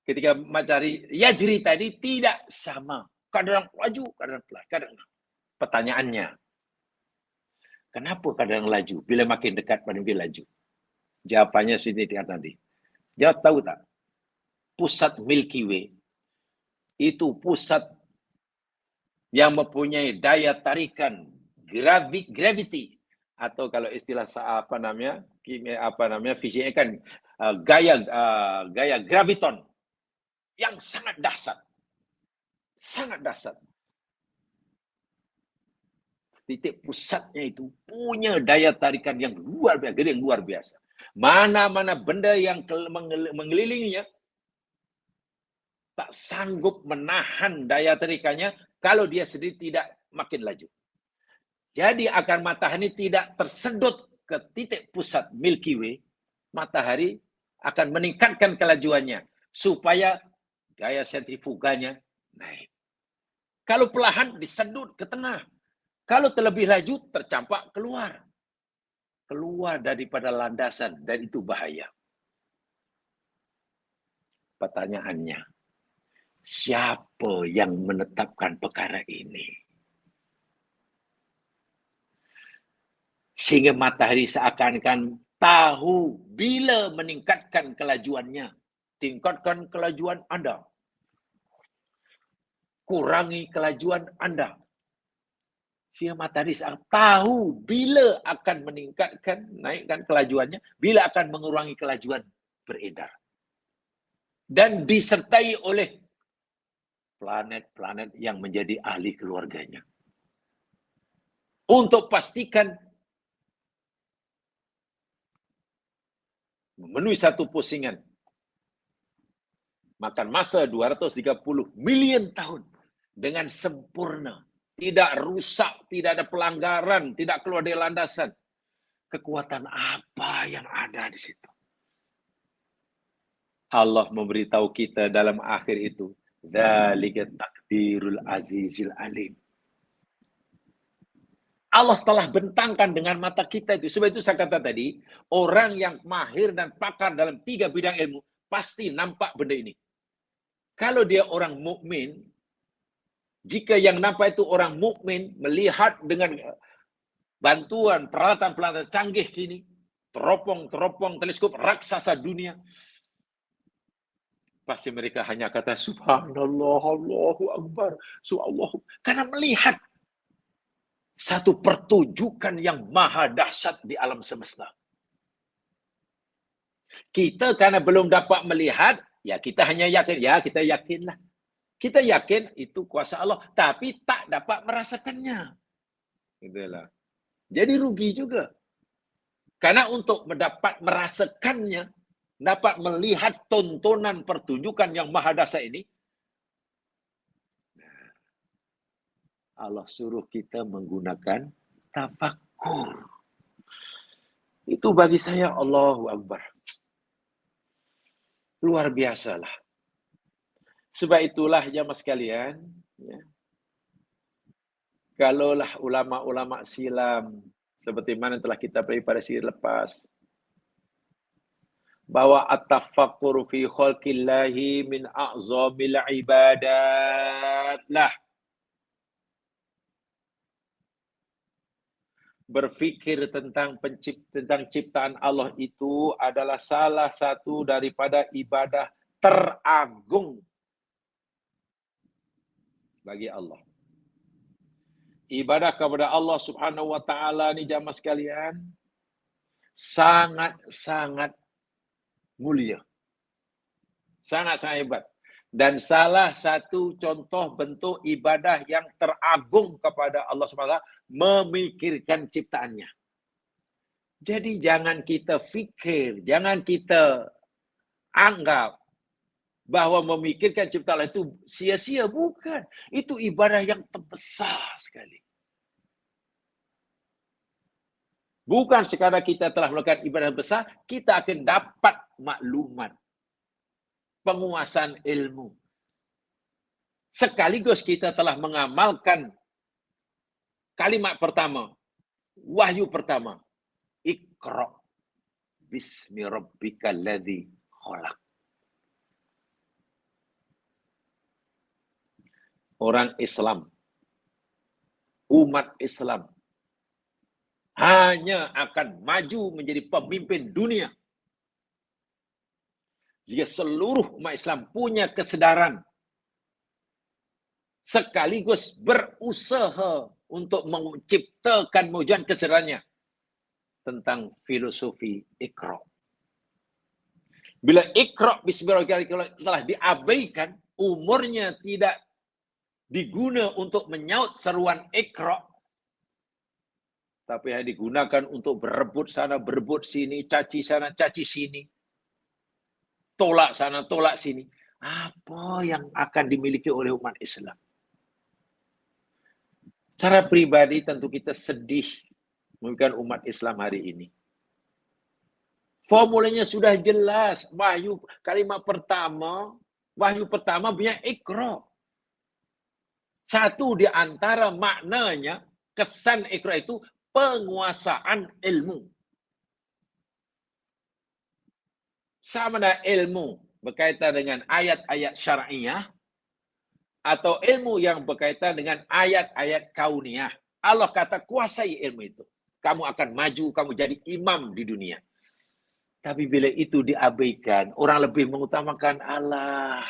ketika matahari yajri tadi, tidak sama. Kadang laju, kadang pelan. Kadang. Pertanyaannya, kenapa kadang laju? Bila makin dekat, pada bila laju? Jawabannya sudah dikatakan tadi. Jawab tahu tak? Pusat Milky Way itu pusat yang mempunyai daya tarikan gravity, atau kalau istilah fisiknya kan gaya graviton yang sangat dahsyat. Sangat dahsyat. Titik pusatnya itu punya daya tarikan yang luar biasa. Mana-mana benda yang mengelilinginya tak sanggup menahan daya tarikannya kalau dia sendiri tidak makin laju. Jadi agar matahari tidak tersedot ke titik pusat Milky Way, matahari akan meningkatkan kelajuannya supaya gaya sentrifuganya naik. Kalau perlahan disedut ke tengah. Kalau terlebih laju, tercampak keluar. Keluar daripada landasan, dan itu bahaya. Pertanyaannya, siapa yang menetapkan perkara ini? Sehingga matahari seakan-akan tahu bila meningkatkan kelajuannya. Tingkatkan kelajuan Anda. Kurangi kelajuan Anda. Sehingga matahari tahu bila akan naikkan kelajuannya, bila akan mengurangi kelajuan beredar. Dan disertai oleh planet-planet yang menjadi ahli keluarganya. Untuk pastikan memenuhi satu pusingan. Makan masa 230 million tahun dengan sempurna. Tidak rusak, tidak ada pelanggaran, tidak keluar dari landasan. Kekuatan apa yang ada di situ? Allah memberitahu kita dalam akhir itu, dzalika takdirul azizil alim. Allah telah bentangkan dengan mata kita itu. Sebab itu saya kata tadi, orang yang mahir dan pakar dalam 3 bidang ilmu pasti nampak benda ini. Kalau dia orang mukmin, jika yang nampak itu orang mukmin melihat dengan bantuan peralatan-peralatan canggih kini, teropong teleskop raksasa dunia, pasti mereka hanya kata subhanallah, Allahu akbar, subhanallah, karena melihat satu pertunjukan yang maha dahsyat di alam semesta. Kita karena belum dapat melihat, ya kita hanya yakin, ya kita yakinlah. Kita yakin itu kuasa Allah, tapi tak dapat merasakannya. Itulah. Jadi rugi juga. Karena untuk mendapat merasakannya, dapat melihat tontonan pertunjukan yang maha dahsyat ini, Allah suruh kita menggunakan tafakkur. Itu bagi saya Allahu Akbar. Luar biasa lah. Sebab itulah jamaah sekalian, ya, kalaulah ulama-ulama silam, seperti mana telah kita pelajari pada siri lepas, bahwa at-tafakkuru fi khalqillahi min a'zamil ibadat lah. Berfikir tentang ciptaan Allah itu adalah salah satu daripada ibadah teragung bagi Allah. Ibadah kepada Allah Subhanahu wa taala ni jamaah sekalian sangat-sangat mulia. Sangat-sangat hebat. Dan salah satu contoh bentuk ibadah yang teragung kepada Allah Subhanahu wa taala memikirkan ciptaannya. Jadi jangan kita fikir, jangan kita anggap bahwa memikirkan ciptaan Allah itu sia-sia, bukan. Itu ibadah yang terbesar sekali. Bukan sekadar kita telah melakukan ibadah besar, kita akan dapat maklumat, penguasaan ilmu. Sekaligus kita telah mengamalkan kalimat pertama, wahyu pertama, Iqra bismi rabbikal ladzi khalaq. Orang Islam, umat Islam, hanya akan maju menjadi pemimpin dunia jika seluruh umat Islam punya kesadaran sekaligus berusaha untuk menciptakan mewujudkan kesadarannya tentang filosofi Iqra. Bila Iqra bismillahirrahmanirrahim telah diabaikan, umurnya tidak diguna untuk menyaut seruan Iqra, tapi hanya digunakan untuk berebut sana, berebut sini, caci sana, caci sini, tolak sana, tolak sini. Apa yang akan dimiliki oleh umat Islam? Secara pribadi tentu kita sedih mungkin umat Islam hari ini. Formulanya sudah jelas. Wahyu kalimat pertama, wahyu pertama punya Iqra. Satu di antara maknanya, kesan Iqra itu penguasaan ilmu. Sama ada ilmu berkaitan dengan ayat-ayat syar'iyah atau ilmu yang berkaitan dengan ayat-ayat kauniyah. Allah kata kuasai ilmu itu. Kamu akan maju, kamu jadi imam di dunia. Tapi bila itu diabaikan, orang lebih mengutamakan Allah.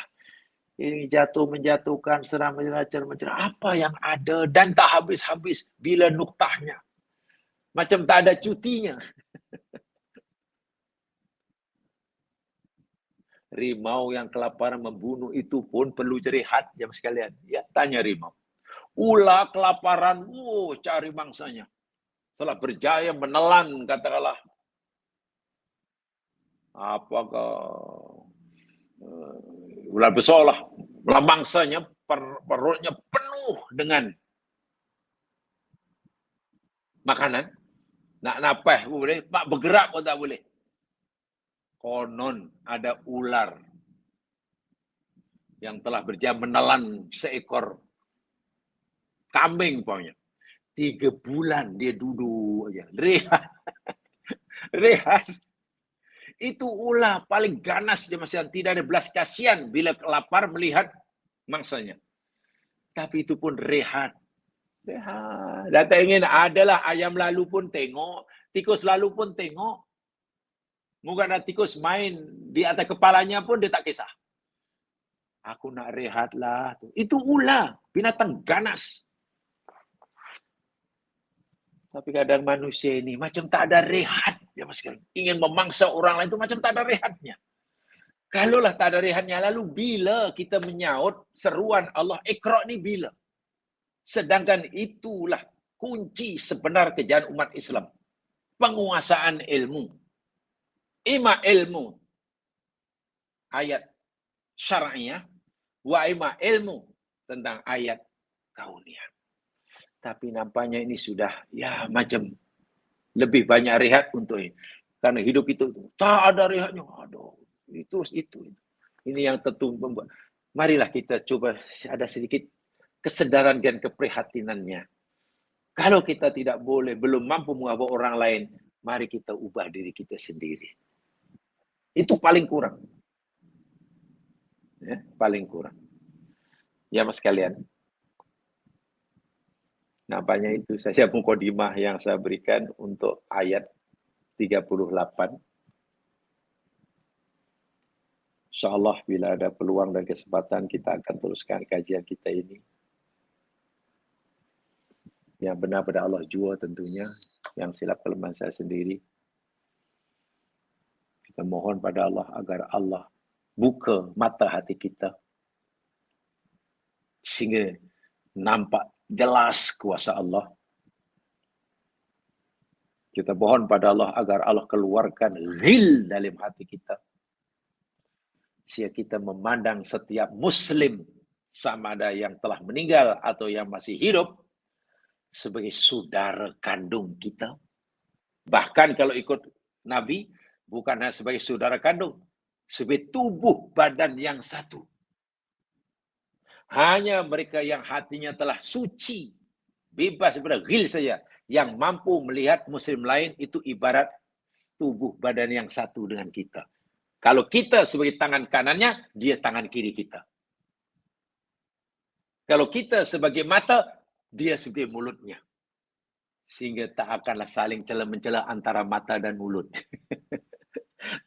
Ini menjatuhkan, serang mencerah. Apa yang ada dan tak habis-habis bila nuktahnya. Macam tak ada cutinya. Rimau yang kelaparan membunuh itu pun perlu rehat jam sekalian. Ya, tanya rimau. Ular kelaparan, cari mangsanya. Setelah berjaya menelan, katakanlah, apakah ular besar lah, mangsanya perutnya penuh dengan makanan. Nak napas pun boleh, nak bergerak pun tak boleh. Konon ada ular yang telah berjaya menelan seekor kambing pokoknya. 3 bulan dia duduk aja. Rehat. Itu ular paling ganas dia masih tidak ada belas kasihan bila lapar melihat mangsanya. Tapi itu pun rehat. Rehat. Dan tak ingin adalah ayam lalu pun tengok, tikus lalu pun tengok. Mungkin ada tikus main di atas kepalanya pun dia tak kisah. Aku nak rehat lah. Itu ular, binatang ganas. Tapi kadang manusia ini macam tak ada rehat. Ya, ingin memangsa orang lain itu macam tak ada rehatnya. Kalaulah tak ada rehatnya, lalu bila kita menyaut seruan Allah, Iqra ni bila? Sedangkan itulah kunci sebenar kejayaan umat Islam. Penguasaan ilmu. Ima ilmu ayat syar'iyah, wa ima ilmu tentang ayat kauniyah. Tapi nampaknya ini sudah macam lebih banyak rehat untuk ini. Karena hidup itu tak ada rehatnya. Aduh, itu. Ini yang tentu membuat. Marilah kita coba ada sedikit kesadaran dan keprihatinannya. Kalau kita tidak boleh, belum mampu mengubah orang lain, mari kita ubah diri kita sendiri. Itu paling kurang. Ya, paling kurang. Ya Mas sekalian, nampaknya itu saja mukadimah yang saya berikan untuk ayat 38. Insyaallah bila ada peluang dan kesempatan kita akan teruskan kajian kita ini. Yang benar pada Allah jua tentunya, yang silap kelemahan saya sendiri. Kita mohon pada Allah agar Allah buka mata hati kita sehingga nampak jelas kuasa Allah. Kita mohon pada Allah agar Allah keluarkan ghil dalam hati kita. Sehingga kita memandang setiap muslim sama ada yang telah meninggal atau yang masih hidup sebagai saudara kandung kita. Bahkan kalau ikut Nabi, bukan hanya sebagai saudara kandung, sebagai tubuh badan yang satu. Hanya mereka yang hatinya telah suci, bebas daripada ghil saja, yang mampu melihat muslim lain itu ibarat tubuh badan yang satu dengan kita. Kalau kita sebagai tangan kanannya, dia tangan kiri kita. Kalau kita sebagai mata, dia sebagai mulutnya. Sehingga tak akanlah saling mencela antara mata dan mulut.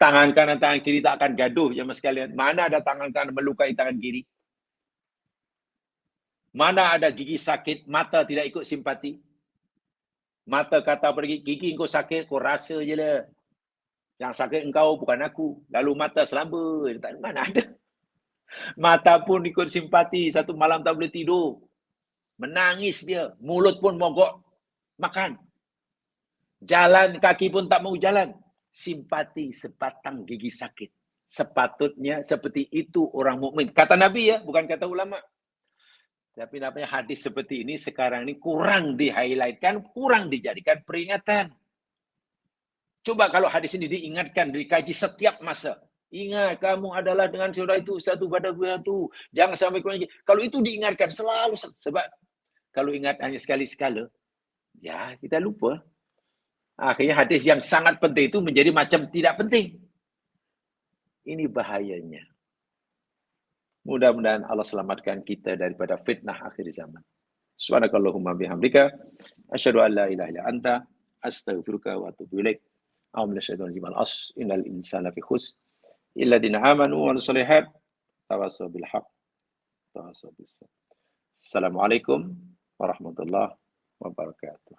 Tangan kanan, tangan kiri tak akan gaduh, ya mas sekalian. Mana ada tangan kanan melukai tangan kiri? Mana ada gigi sakit, mata tidak ikut simpati? Mata kata pergi, gigi engkau sakit, kau rasa je lah. Yang sakit engkau bukan aku. Lalu mata selamba. Mana ada. Mata pun ikut simpati. Satu malam tak boleh tidur. Menangis dia. Mulut pun mogok makan. Jalan kaki pun tak mau jalan. Simpati sebatang gigi sakit. Sepatutnya seperti itu orang mukmin. Kata Nabi ya, bukan kata ulama. Tapi namanya hadis seperti ini sekarang ini kurang di-highlightkan, kurang dijadikan peringatan. Coba kalau hadis ini diingatkan, dikaji setiap masa. Ingat, kamu adalah dengan saudara itu satu badan satu. Jangan sampai kurang. Kalau itu diingatkan selalu. Sebab kalau ingat hanya sekali-sekala, ya kita lupa. Akhirnya hadis yang sangat penting itu menjadi macam tidak penting. Ini bahayanya. Mudah-mudahan Allah selamatkan kita daripada fitnah akhir zaman. Subhanakallahumma bihamdika. Asyhadu an la ilaha illa anta. Astaghfiruka wa atubu ilaik. Innal insana fi khusr illa dina amanu wa salihat tawassaw bil haqq tawassaw bis sabr. Assalamualaikum warahmatullahi wabarakatuh.